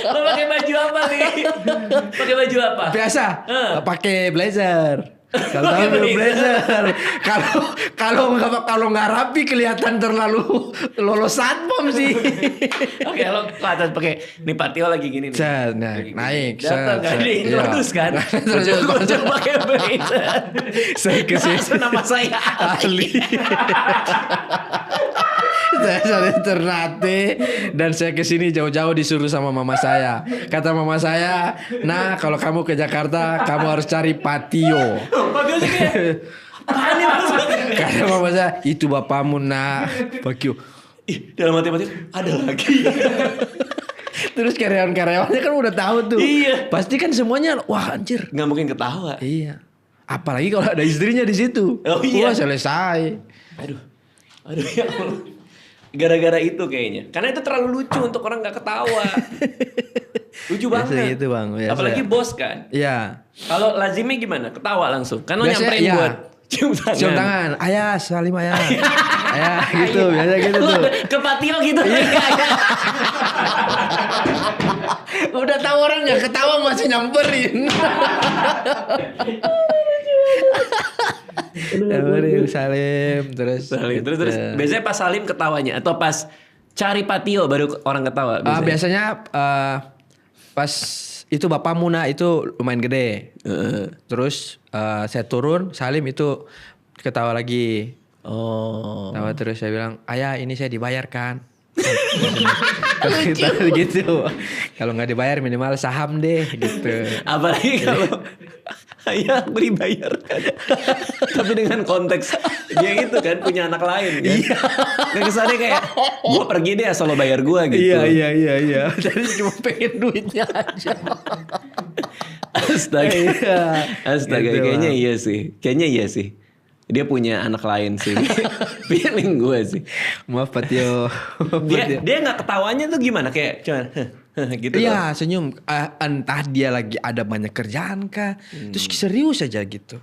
Lo pakai baju apa, Li? Pakai baju apa? Biasa pakai blazer. Kalau tahu Pakai blazer. Kalau nggak rapi kelihatan terlalu lolos satpam sih. Oke, lo ke atas pakai nih Pak Tio lagi gini nih. Set, Lagi gini. naik. Datang set, kan set. diintroduce Iya. kan. Kocok pakai blazer. Saya ke sini. Langsung nama saya Ali. Saya dari Ternate dan saya ke sini jauh-jauh disuruh sama mama saya. Kata mama saya, "Nah, kalau kamu ke Jakarta, kamu harus cari Patio." Pak Tio juga. Apaan nih maksudnya? Kata mama saya, "Itu bapakmu, Nak." Patio. Ih, dalam hati ada lagi. Terus karyawan-karyawannya kan udah tahu tuh. Iya. Pasti kan semuanya, wah anjir. Nggak mungkin ketawa. Iya. Apalagi kalau ada istrinya di situ. Oh, iya. Wah, selesai. Aduh ya Allah. Gara-gara itu kayaknya. Karena itu terlalu lucu untuk orang nggak ketawa. Lucu Biasa banget. gitu, Bang. Biasa. Apalagi bos kan. Iya. Kalau lazimnya gimana? Ketawa langsung. Kan lo Biasanya, nyamperin iya. buat cium tangan. Cium tangan. Ayah, salim ayah. Ayah, gitu. Biasa gitu Lo tuh. ke Pak Tio gitu. Iya. Iya. Udah Udah tahu orang nggak ketawa masih nyamperin. Nyamperin Salim terus. Terus biasanya pas Salim ketawanya atau pas cari Patio baru orang ketawa biasanya. Biasanya pas itu bapakmu nah itu lumayan gede. Terus saya turun, Salim itu ketawa lagi. Oh. Ketawa terus saya bilang, ayah ini saya dibayarkan. Kalau kita gitu, kalau nggak dibayar minimal saham deh gitu. Apalagi kalau ayah aku dibayarkan. Tapi dengan konteks dia gitu kan punya anak lain kan. Iya. Kesannya kayak gue pergi deh asal lo bayar gue gitu. Iya. Jadi cuma pengen duitnya aja. Astaga. Astaga, Gitu, kayaknya iya sih. Kayaknya iya sih. Dia punya anak lain sih. Feeling gue sih. Maaf Patio. Dia nggak ketawanya tuh gimana kayak cuman gitu. Iya senyum. Entah dia lagi ada banyak kerjaan kah. Terus serius aja gitu.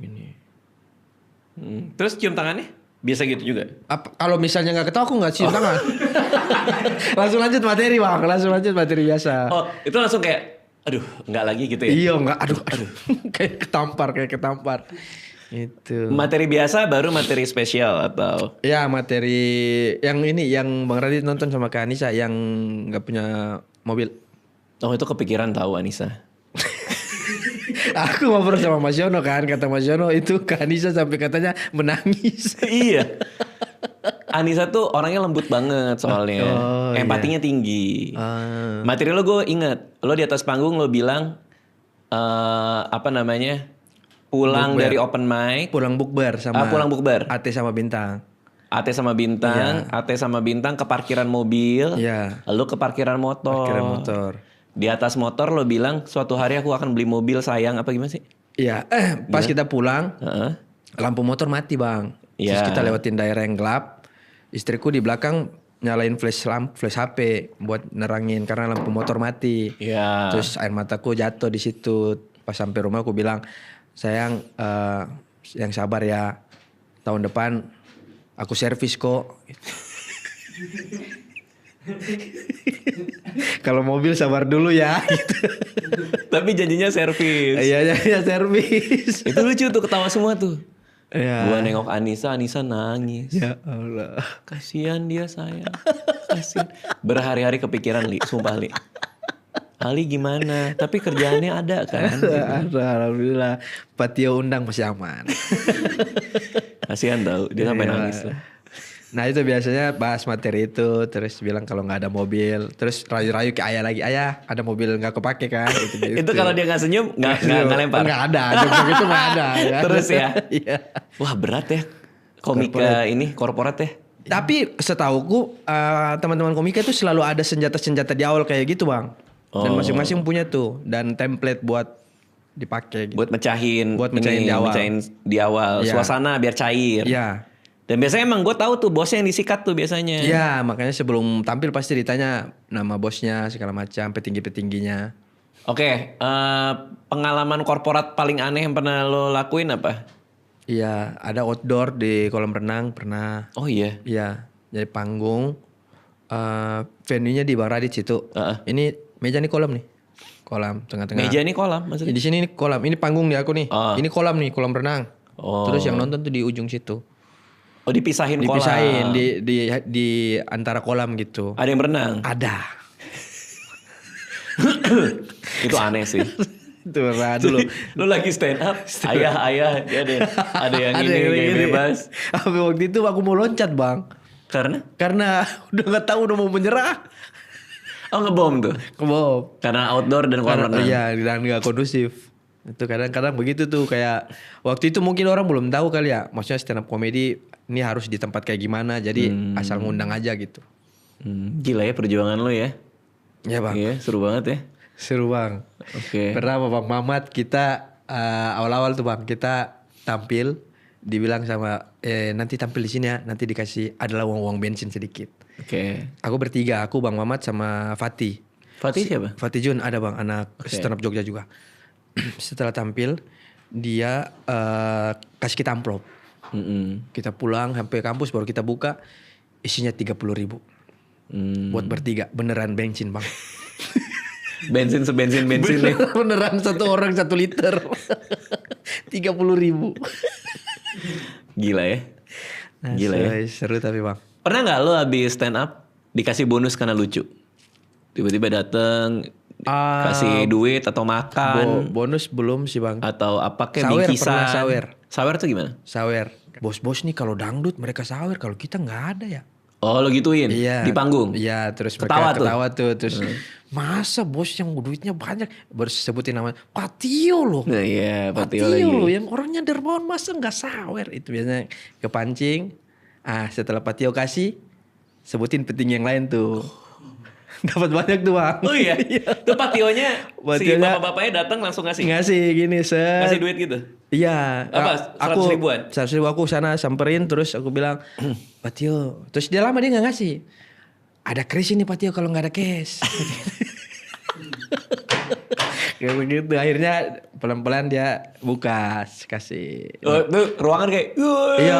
Ini. Terus cium tangannya? Biasa gitu juga? Kalau misalnya nggak ketawa aku nggak cium tangan. Langsung lanjut materi bang. Langsung lanjut materi biasa. Oh itu langsung kayak aduh nggak lagi gitu ya? Iya nggak. Aduh. kayak ketampar. Itu. Materi biasa baru materi spesial atau? Ya materi yang ini yang Bang Radit nonton sama Kak Anissa yang nggak punya mobil. Oh itu kepikiran tahu Anissa. Aku ngobrol sama Mas Yono kan, kata Mas Yono itu Kak Anissa sampai katanya menangis. Iya. Anissa tuh orangnya lembut banget soalnya. Empatinya tinggi. Materi lo gue inget. Lo di atas panggung lo bilang apa namanya? Pulang dari open mic. Pulang bukber sama Pulang bukber. AT sama Bintang. AT sama Bintang ke parkiran mobil. Iya. Lalu ke parkiran motor. Parkiran motor. Di atas motor lo bilang suatu hari aku akan beli mobil sayang apa gimana sih? Iya. Pas kita pulang, lampu motor mati bang. Iya. Terus kita lewatin daerah yang gelap. Istriku di belakang nyalain flash HP buat nerangin karena lampu motor mati. Iya. Terus air mataku jatuh di situ. Pas sampai rumah aku bilang, sayang, yang sabar ya. Tahun depan aku servis kok. Kalau mobil sabar dulu ya. Gitu. Tapi janjinya servis. Iya servis. Itu lucu tuh ketawa semua tuh. Iya. Gua nengok Anissa nangis. Ya Allah. Kasihan dia sayang. Kasihan. Berhari-hari kepikiran Li, sumpah Li. Ali gimana? Tapi kerjaannya ada kan? Ada, alhamdulillah. Patio undang masih aman. Kasihan tau, dia sampai nangis lah. Nah itu biasanya bahas materi itu, terus bilang kalau nggak ada mobil, terus rayu-rayu ke ayah lagi, ayah ada mobil nggak kepake kan? Itu kalau dia nggak senyum nggak lempar. Nggak ada, jokes itu nggak ada. Ya. Terus ya. Iya. Wah berat ya komika ini korporat ya. Tapi setauku teman-teman komika itu selalu ada senjata-senjata di awal kayak gitu bang. Dan masing-masing punya tuh dan template buat dipakai. Gitu. Buat mecahin di awal. Mecahin di awal. Ya. Suasana biar cair. Iya. Dan biasanya emang gue tahu tuh bosnya yang disikat tuh biasanya. Iya, makanya sebelum tampil pasti ditanya nama bosnya segala macam, petinggi-petingginya. Oke, pengalaman korporat paling aneh yang pernah lo lakuin apa? Iya, ada outdoor di kolam renang pernah. Oh iya. Iya, jadi panggung. Venue-nya di Bang Radit situ. Ini meja nih kolam nih. Kolam tengah-tengah. Meja ini kolam maksudnya? Di sini nih kolam. Ini panggung di aku nih. Ini kolam nih, kolam renang. Terus yang nonton tuh di ujung situ. Oh dipisahin kolam. Dipisahin di antara kolam gitu. Ada yang berenang? Ada. Itu aneh sih. Tuh dulu. Lu lagi stand up, ayah, ada yang ini kayak bebas. Tapi waktu itu aku mau loncat bang. Karena udah nggak tahu udah mau menyerah. Oh ngebom tuh? Ngebom. Karena outdoor dan kolam renang. Iya dan nggak kondusif. Itu kadang-kadang begitu tuh kayak waktu itu mungkin orang belum tahu kali ya. Maksudnya stand up comedy ini harus di tempat kayak gimana. Jadi asal ngundang aja gitu. Gila ya perjuangan lo ya. Iya bang. Iya seru banget ya. Seru bang. Oke. Pernah sama Bang Mamat kita awal-awal tuh bang kita tampil dibilang sama nanti tampil di sini ya nanti dikasih adalah uang bensin sedikit. Oke. Aku bertiga aku Bang Mamat sama Fatih. Fatih siapa? Fatih Jun ada bang anak stand up Jogja juga. Setelah tampil dia kasih kita amplop. Kita pulang sampai kampus baru kita buka isinya 30.000 buat bertiga beneran bensin bang. Bensin nih. Beneran satu orang 1 liter. 30.000. Gila ya. Gila ya. Seru tapi bang. Pernah nggak lo habis stand up dikasih bonus karena lucu? Tiba-tiba dateng kasih duit atau makan Bonus belum sih bang. atau apa kayak Sawer, bingkisan. pernah sawer. Sawer tuh gimana? Sawer. Bos-bos nih kalau dangdut mereka sawer, kalau kita nggak ada ya. Oh lo gituin di panggung? Iya, terus Ketawa mereka ketawa tuh. Terus masa bos yang duitnya banyak, baru sebutin namanya Patio loh. Nah, iya, Patio loh, lagi. yang orangnya dermawan masa nggak sawer. Itu biasanya kepancing. Setelah Patio kasih, sebutin peting yang lain tuh. Dapat banyak tuh bang. Oh iya, tuh Pationya si Pationya- bapak-bapaknya datang langsung ngasih Ngasih gini ngasih duit gitu. Iya. Apa, 100 Aku ribuan? 100 ribu aku sana samperin terus aku bilang, Patio. Terus dia lama dia nggak ngasih. Ada kris ini Patio kalau nggak ada cash. Kayak begitu. Akhirnya pelan-pelan dia buka kasih. Oh, tuh ruangan kayak Iya,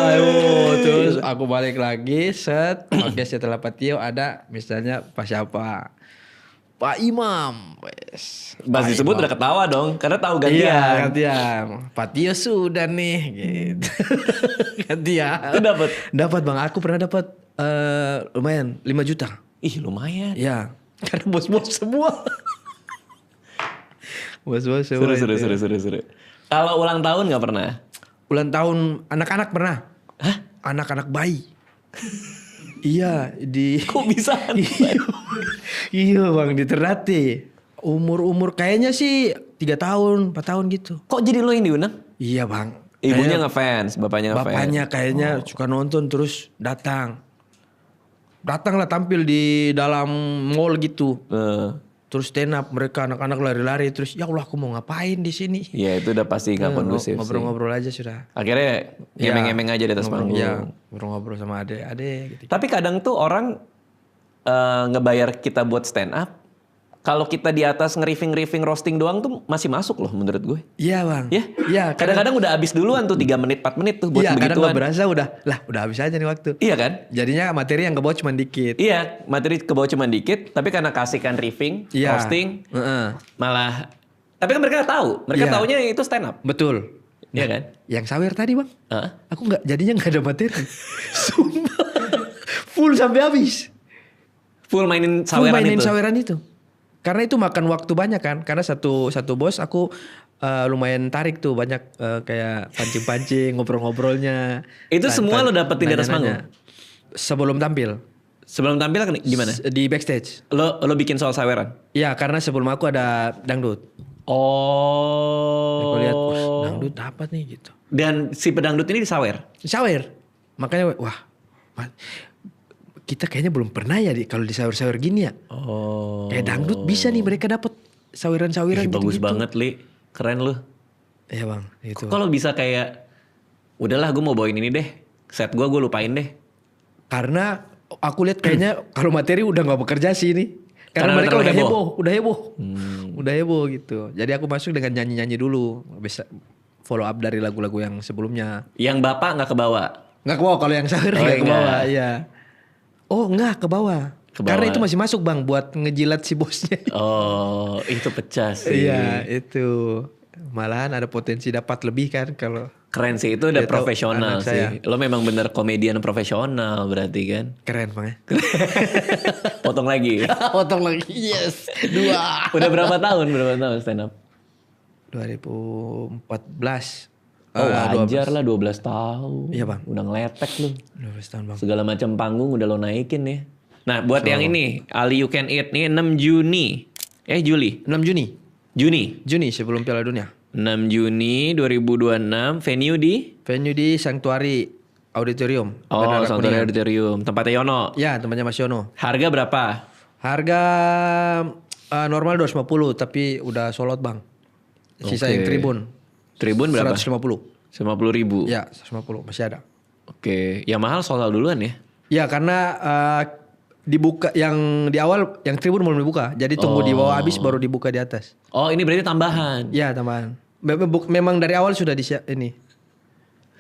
terus aku balik lagi, set. Oke, setelah Patio ada misalnya Pak siapa? Pak Imam, wes. Pas Pak disebut Imam. udah ketawa dong karena tahu gantian. Iya, gantian. Patio sudah nih, gitu. Gantian. Itu dapat. Dapat bang, aku pernah dapat lumayan 5 juta. Ih lumayan. Iya, karena bos-bos semua. Bos-bos semua. Seru. Kalau ulang tahun nggak pernah? Ulang tahun anak-anak pernah. Hah? Anak-anak bayi. Iya, di Kok bisa? Iya bang, di Ternate. Umur kayaknya sih 3 tahun, 4 tahun gitu. Kok jadi lo yang diundang? Iya bang. Ibunya Kayaknya ngefans, bapaknya ngefans. bapaknya kayaknya suka nonton terus datang. Datang lah tampil di dalam mall gitu. Terus stand up, mereka anak-anak lari-lari terus ya Allah aku mau ngapain di sini? Ya itu udah pasti nggak kondusif sih. Ngobrol-ngobrol aja sudah. Akhirnya ngemeng-ngemeng aja di atas panggung. Iya, ngobrol-ngobrol sama adek-adek gitu. Tapi kadang tuh orang ngebayar kita buat stand up. Kalau kita di atas nge-riffing roasting doang tuh masih masuk loh menurut gue. Iya bang. Ya? Iya. Kadang-kadang udah habis duluan tuh 3 menit 4 menit tuh buat Iya kadang begituan. gak berasa udah habis aja nih waktu. Iya kan? Jadinya materi yang ke bawah cuma dikit. Iya, materi ke bawah cuma dikit, tapi karena kasihkan riffing, Iya. roasting, Heeh. malah tapi kan mereka tahu, mereka Iya. taunya itu stand up. Betul. Iya kan? Yang sawer tadi bang, Heeh. aku jadinya nggak ada materi. Sumpah. Full sampai habis. Full mainin Full saweran mainin itu. saweran itu. Karena itu makan waktu banyak kan. Karena satu bos aku lumayan tarik tuh banyak kayak pancing-pancing ngobrol-ngobrolnya. Itu semua lo dapetin di atas nanya-nanya. Sebelum tampil Sebelum tampil gimana? di backstage. Lo bikin soal saweran? Iya karena sebelum aku ada dangdut. Oh. Aku lihat wah dangdut dapat nih gitu. Dan si pedangdut ini disawer. Sawer. Makanya wah kita kayaknya belum pernah ya kalau di sawer-sawer gini ya. Oh. Kayak dangdut bisa nih mereka dapat saweran-saweran gitu. Bagus banget, Li. Keren lu. Iya bang, gitu. Kalau bisa kayak udahlah gue mau bawain ini deh. Set gue lupain deh. Karena aku lihat kayaknya kalau materi udah nggak bekerja sih ini. Karena Karena mereka terlalu udah heboh. heboh. Udah heboh gitu. Jadi aku masuk dengan nyanyi-nyanyi dulu. Bisa follow up dari lagu-lagu yang sebelumnya. Yang bapak nggak kebawa. Nggak ke bawah kalau yang sawer nggak ke enggak. bawah. Iya. Oh nggak ke bawah. Ke bawah. Karena itu masih masuk bang buat ngejilat si bosnya. Oh, itu pecah sih. Iya itu. Malahan ada potensi dapat lebih kan kalau Keren sih, itu udah Dia tahu profesional anak saya. sih. Lo memang bener komedian profesional berarti kan. keren bang ya. Potong lagi. Potong lagi. Yes. 2. Udah berapa tahun stand up? 2014. Oh wajar lah 12 tahun. Iya, Bang. Udah ngeletek lu. 12 tahun bang. Segala macam panggung udah lo naikin ya. Nah buat yang ini, Ali You Can Eat nih 6 Juni. Juli. 6 Juni. Juni Sebelum Piala Dunia. 6 Juni 2026. Venue di? Venue di Sanctuary Auditorium. Oh Bandara Sanctuary Kuningan. Auditorium. Tempatnya Yono. Ya tempatnya Mas Yono. Harga berapa? Harga normal 250 tapi udah sold out bang. Sisa Oke. yang tribun. Tribun berapa? 150. 50.000. Ya 150 masih ada. Oke. Yang mahal sold out duluan ya? Ya karena dibuka yang di awal yang tribun belum dibuka. Jadi tunggu di bawah habis baru dibuka di atas. Oh ini berarti tambahan. Ya tambahan. Memang dari awal sudah ini.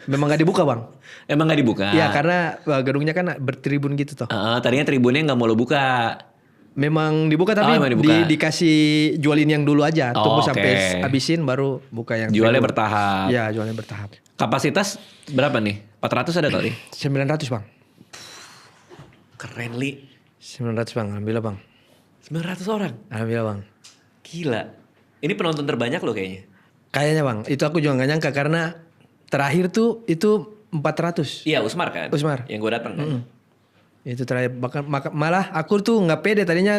Memang gak dibuka bang. Emang gak dibuka? Iya karena gedungnya kan bertribun gitu toh. Tadinya tribunnya nggak mau lo buka. Memang dibuka tapi memang dibuka. dikasih jualin yang dulu aja. Tunggu oke. sampai habisin baru buka yang Jualnya second. bertahap. Ya, jualnya bertahap. Kapasitas berapa nih? 400 ada kali? 900 bang. Keren Li. 900 bang, alhamdulillah bang. 900 orang. Alhamdulillah bang. Gila. Ini penonton terbanyak loh kayaknya. Kayaknya bang, itu aku juga gak nyangka karena terakhir tuh itu 400. Iya Usmar kan? Usmar. Yang gue datang kan? Itu terakhir malah aku tuh nggak pede tadinya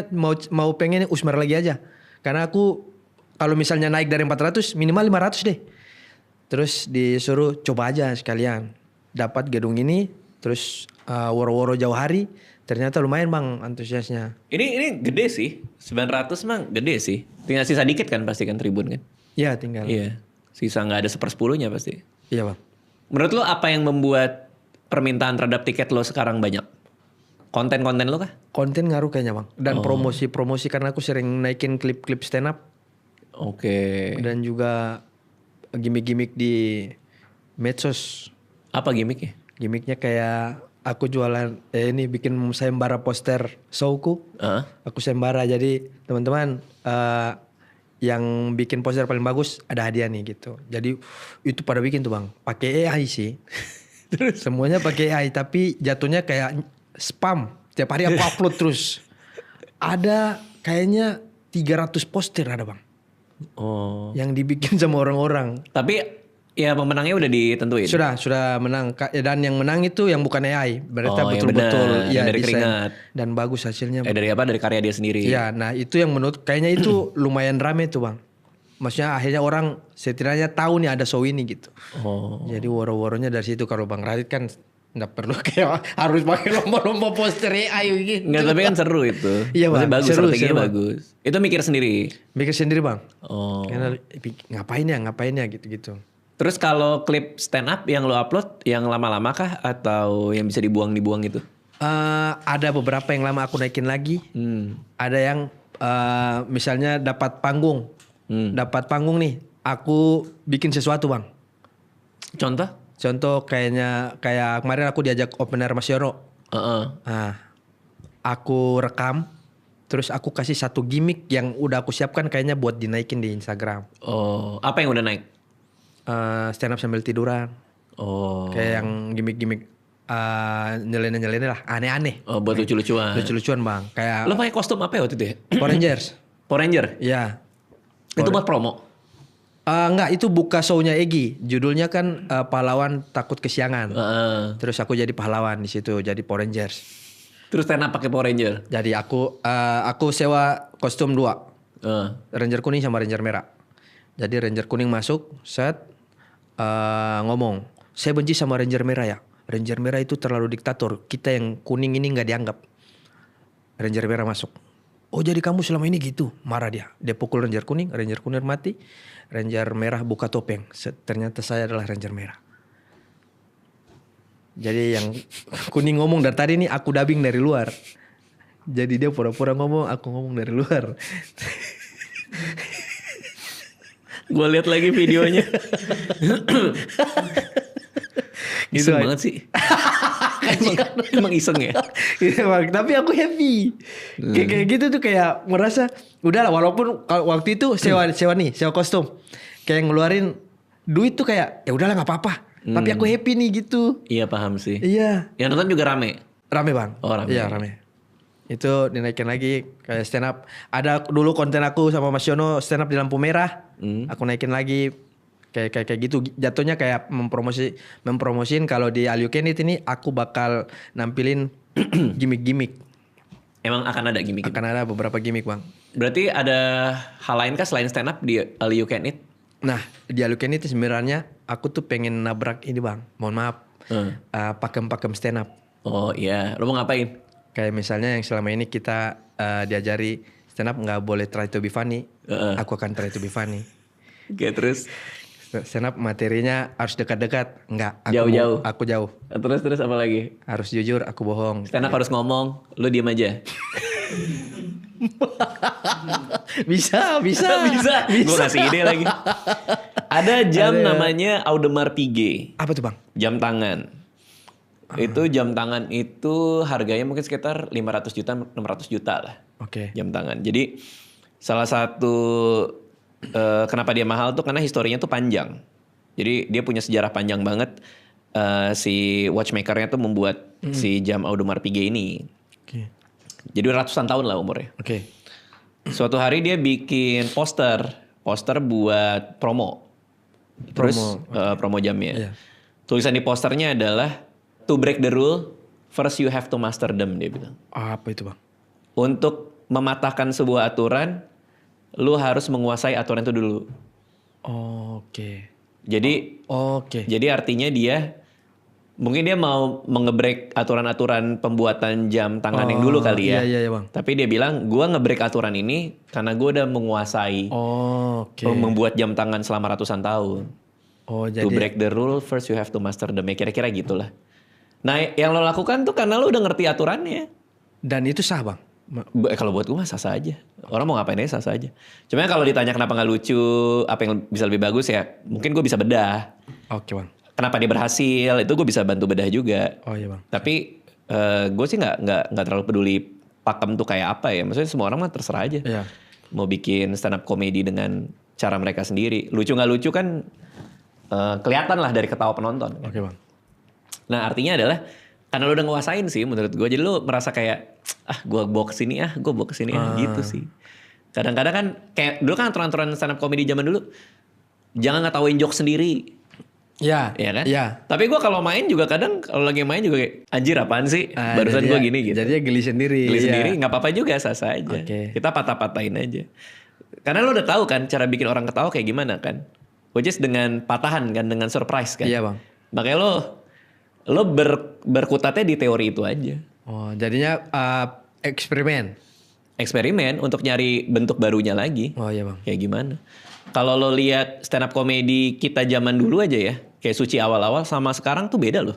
mau pengen Usmar lagi aja. Karena aku kalau misalnya naik dari 400 minimal 500 deh. Terus disuruh coba aja sekalian. Dapat gedung ini terus woro-woro jauh hari ternyata lumayan bang antusiasnya. Ini gede sih. 900 mang gede sih. Tinggal sisa dikit kan pasti kan tribun kan? Iya tinggal. Iya. Sisa nggak ada 1/10-nya pasti. Iya bang. Menurut lo apa yang membuat permintaan terhadap tiket lo sekarang banyak? Konten-konten lo kah? Konten ngaruh kayaknya bang. Dan promosi karena aku sering naikin klip-klip stand up. Oke. Dan juga gimmick-gimmick di medsos. Apa gimmicknya? Gimmicknya kayak aku jualan ini bikin sayembara poster showku. Heeh. Aku sayembara jadi teman-teman yang bikin poster paling bagus ada hadiah nih gitu. Jadi itu pada bikin tuh bang. Pakai AI sih. Terus semuanya pakai AI tapi jatuhnya kayak spam. Tiap hari aku upload terus. Ada kayaknya 300 poster ada bang. Oh. Yang dibikin sama orang-orang. Tapi ya pemenangnya udah ditentuin. Sudah menang. Dan yang menang itu yang bukan AI. Berarti yang betul-betul benar. Yang dari desain. keringat. Dan bagus hasilnya. Dari apa? Dari karya dia sendiri. Iya, nah itu yang menurut kayaknya itu lumayan rame tuh bang. Maksudnya akhirnya orang setidaknya tahu nih ada show ini gitu. Oh. Jadi woro-woronya dari situ. Kalau Bang Radit kan nggak perlu kayak harus pakai lomba-lomba poster AI gitu. Enggak, tapi kan seru itu. Iya, Maksudnya Bang. bagus, Seru, strateginya seru, Bang. bagus. Itu mikir sendiri. Mikir sendiri bang. Oh. Karena ngapain ya gitu-gitu. Terus kalau klip stand up yang lo upload yang lama-lama kah atau yang bisa dibuang-dibuang gitu? Ada beberapa yang lama aku naikin lagi. Ada yang misalnya dapat panggung. Dapat panggung nih. Aku bikin sesuatu bang. Contoh? Contoh kayak kemarin aku diajak open air Mas Yono. Nah, aku rekam. Terus aku kasih satu gimmick yang udah aku siapkan kayaknya buat dinaikin di Instagram. Oh, apa yang udah naik? Stand up sambil tiduran. Oh. Kayak yang gimmick-gimmick nyeleneh lah. Aneh-aneh. Oh, buat lucu-lucuan. Lucu-lucuan bang. Kayak Lo pakai kostum apa ya waktu itu ya? Power Rangers. Power Ranger? Iya. Itu buat promo? Enggak, itu buka show-nya Egi. Judulnya kan pahlawan takut kesiangan. Terus aku jadi pahlawan di situ, jadi Power Rangers. Terus stand up pakai Power Ranger? Jadi aku sewa kostum 2. Ranger kuning sama Ranger merah. Jadi Ranger kuning masuk, set ngomong, saya benci sama Ranger merah ya. Ranger merah itu terlalu diktator. Kita yang kuning ini nggak dianggap. Ranger merah masuk. Oh jadi kamu selama ini gitu? Marah dia. Dia pukul Ranger kuning mati. Ranger merah buka topeng. Ternyata saya adalah Ranger merah. Jadi yang kuning ngomong dari tadi nih aku dubbing dari luar. Jadi dia pura-pura ngomong, aku ngomong dari luar. Gue lihat lagi videonya. Gitu Iseng banget sih. emang iseng ya? Iya bang, tapi aku happy. Kayak gitu tuh kayak merasa udahlah walaupun waktu itu sewa kostum. Kayak ngeluarin duit tuh kayak ya udahlah nggak apa-apa. Tapi aku happy nih gitu. Iya paham sih. Iya. Yang nonton juga rame? Rame bang. Oh rame. Iya rame. Itu dinaikin lagi kayak stand up. Ada dulu konten aku sama Mas Yono stand up di lampu merah. Aku naikin lagi kayak gitu. Jatuhnya kayak mempromosiin kalau di All You Can Eat ini aku bakal nampilin gimmick-gimmick. Emang akan ada gimmick? Akan ada beberapa gimmick bang. Berarti ada hal lain kah selain stand up di All You Can Eat? Nah di All You Can Eat sebenarnya aku tuh pengen nabrak ini bang. Mohon maaf. Pakem-pakem stand up. Oh iya. Lo mau ngapain? Kayak misalnya yang selama ini kita diajari stand up nggak boleh try to be funny. Aku akan try to be funny. Oke terus? Stand up materinya harus dekat-dekat. Enggak. Jauh-jauh? Aku jauh. Terus apa lagi? Harus jujur, aku bohong. Stand up harus ngomong, lo diem aja. Bisa. Gue kasih ide lagi. Ada jam namanya Audemars Piguet. Apa tuh bang? Jam tangan. Itu jam tangan itu harganya mungkin sekitar 500 juta, 600 juta lah. Oke. Jam tangan. Jadi salah satu kenapa dia mahal tuh karena historinya tuh panjang. Jadi dia punya sejarah panjang banget. Si watchmakernya tuh membuat si jam Audemars Piguet ini. Oke. Jadi ratusan tahun lah umurnya. Oke. Suatu hari dia bikin poster buat promo. Terus promo jamnya. Iya. Tulisan di posternya adalah to break the rule, first you have to master them, dia bilang. Apa itu bang? Untuk mematahkan sebuah aturan, lu harus menguasai aturan itu dulu. Oke. Jadi Oke. jadi artinya mungkin dia mau mengebreak aturan-aturan pembuatan jam tangan yang dulu kali ya. Iya bang. Tapi dia bilang, gua ngebreak aturan ini karena gua udah menguasai Oke. membuat jam tangan selama ratusan tahun. Oh To jadi. break the rule, first you have to master them. Ya kira-kira gitulah. Nah yang lo lakukan tuh karena lo udah ngerti aturannya. Dan itu sah bang. Kalau buat gue mah sah aja. Orang mau ngapain aja sah aja. Cuma kalau ditanya kenapa nggak lucu, apa yang bisa lebih bagus ya, mungkin gue bisa bedah. Oke bang. Kenapa dia berhasil, itu gue bisa bantu bedah juga. Oh iya bang. Tapi gue sih nggak terlalu peduli pakem tuh kayak apa ya. Maksudnya semua orang mah terserah aja. Iya. Mau bikin stand up comedy dengan cara mereka sendiri. Lucu nggak lucu kan kelihatan lah dari ketawa penonton. Oke bang. Nah artinya adalah karena lo udah nguasain sih menurut gue. Jadi lo merasa kayak gue bawa kesini gue bawa kesini gitu sih. Kadang-kadang kan kayak dulu kan aturan-aturan stand up comedy zaman dulu. Jangan ngetawain joke sendiri. Iya. Iya kan? Iya. Tapi gue kalau main juga kadang kalau lagi main juga kayak anjir apaan sih? Barusan gue gini gitu. Jadinya geli sendiri. Geli iya. sendiri nggak apa-apa juga sah-sah aja. Oke. Kita patah-patahin aja. Karena lo udah tahu kan cara bikin orang ketawa kayak gimana kan? Which is dengan patahan kan, dengan surprise kan? Iya bang. Makanya lo berkutatnya di teori itu aja. Oh jadinya eksperimen. Eksperimen untuk nyari bentuk barunya lagi. Oh iya bang. Kayak gimana? Kalau lo lihat stand up comedy kita zaman dulu aja ya, kayak Suci awal-awal sama sekarang tuh beda loh.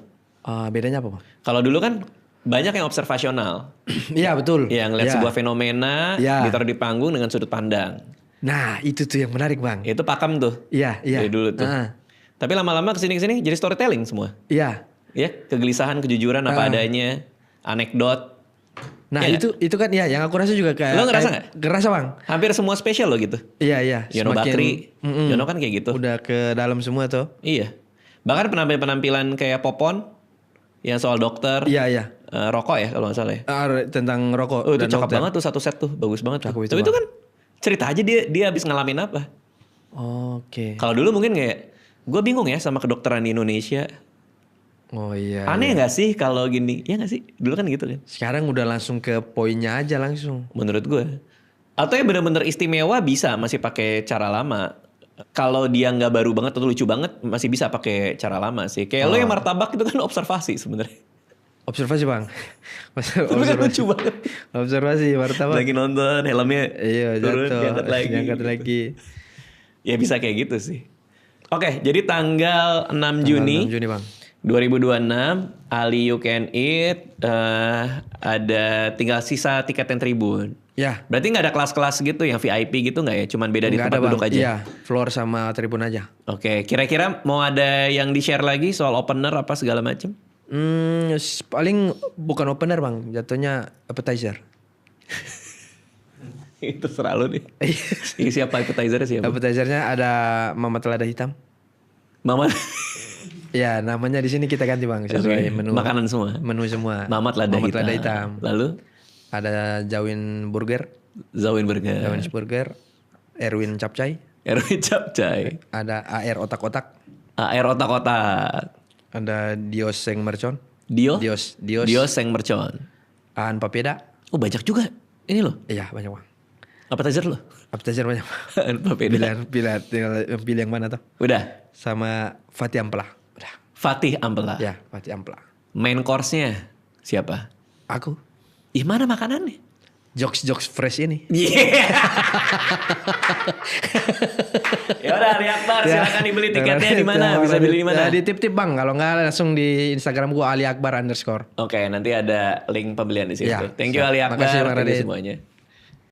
Bedanya apa bang? Kalau dulu kan banyak yang observasional. Iya betul. Yang ngeliat Iya. sebuah fenomena Iya. ditaruh di panggung dengan sudut pandang. Nah itu tuh yang menarik bang. Itu pakem tuh. Iya iya. Dari dulu tuh. Tapi lama-lama kesini-kesini jadi storytelling semua. Iya. Ya, kegelisahan, kejujuran apa adanya, anekdot. Nah Iya itu kan ya yang aku rasa juga kayak. Lo ngerasa kayak- Ngerasa bang. Hampir semua spesial loh gitu. Iya iya. Yono Semakin- Bakri, Mm-mm. Yono kan kayak gitu. Udah ke dalam semua tuh. Iya. Bahkan penampilan kayak Popon yang soal dokter, Iya iya. rokok ya kalau nggak salah ya. Tentang rokok. Oh itu dan cakep dokter. banget tuh satu set tuh, bagus banget tuh. Cakep itu, Tapi itu Bang. kan cerita aja dia habis ngalamin apa. Oke. Kalau dulu mungkin kayak gue bingung ya sama kedokteran di Indonesia. Oh iya. Aneh nggak sih kalau gini? Ya nggak sih? Dulu kan gitu kan. Sekarang udah langsung ke poinnya aja langsung. Menurut gue. Atau yang bener-bener istimewa bisa masih pakai cara lama. Kalau dia nggak baru banget atau lucu banget masih bisa pakai cara lama sih. Kayak lo yang martabak itu kan observasi sebenarnya. Observasi bang. Tapi kan lucu banget. Observasi martabak. Lagi nonton helmnya Iya turun jatuh. diangkat lagi. Diangkat gitu. lagi. Ya bisa kayak gitu sih. Oke, jadi tanggal 6 Juni 6 Juni bang. 2026 Ali You Can Eat ada tinggal sisa tiket yang tribun. Ya. Berarti nggak ada kelas-kelas gitu yang VIP gitu nggak ya? Cuman beda di Nggak tempat ada, duduk Bang. aja. Iya, floor sama tribun aja. Oke, kira-kira mau ada yang di-share lagi soal opener apa segala macam? Paling bukan opener bang, jatuhnya appetizer. Itu serah lu nih. Siapa appetizer siapa? Appetizernya ada mamat lada hitam. Mama. Ya namanya di sini kita ganti bang sesuai Oke, menu. makanan semua. Menu semua. Mamat lada hitam. hitam. Lalu Ada Jawin Burger, Zawin Burger. Jawin Burger, Erwin Capcay, Erwin Capcay. ada AR Otak-Otak, AR otak-otak. ada Dios Seng Mercon, Dio? Dios Dios yang mercon. Aan Papeda. Oh banyak juga. Ini loh. Iya banyak bang. Appetizer loh. Appetizer banyak. Apa beda? Tinggal pilih yang mana tuh? Udah. Sama Fatih Ampela. Udah. Fatih Ampela. Ya Fatih Ampela. Main course-nya siapa? Aku. Ih mana makanannya? Jokes fresh ini. Yeah. Ya udah Ali Akbar silakan dibeli tiketnya di mana? Bisa beli di mana? Di tip-tip bang. Kalau nggak langsung di Instagram gua Ali Akbar _. Oke, nanti ada link pembelian di situ. Ya, Thank you siap. Ali Akbar. Makasih, Bang Thank you Radit. semuanya.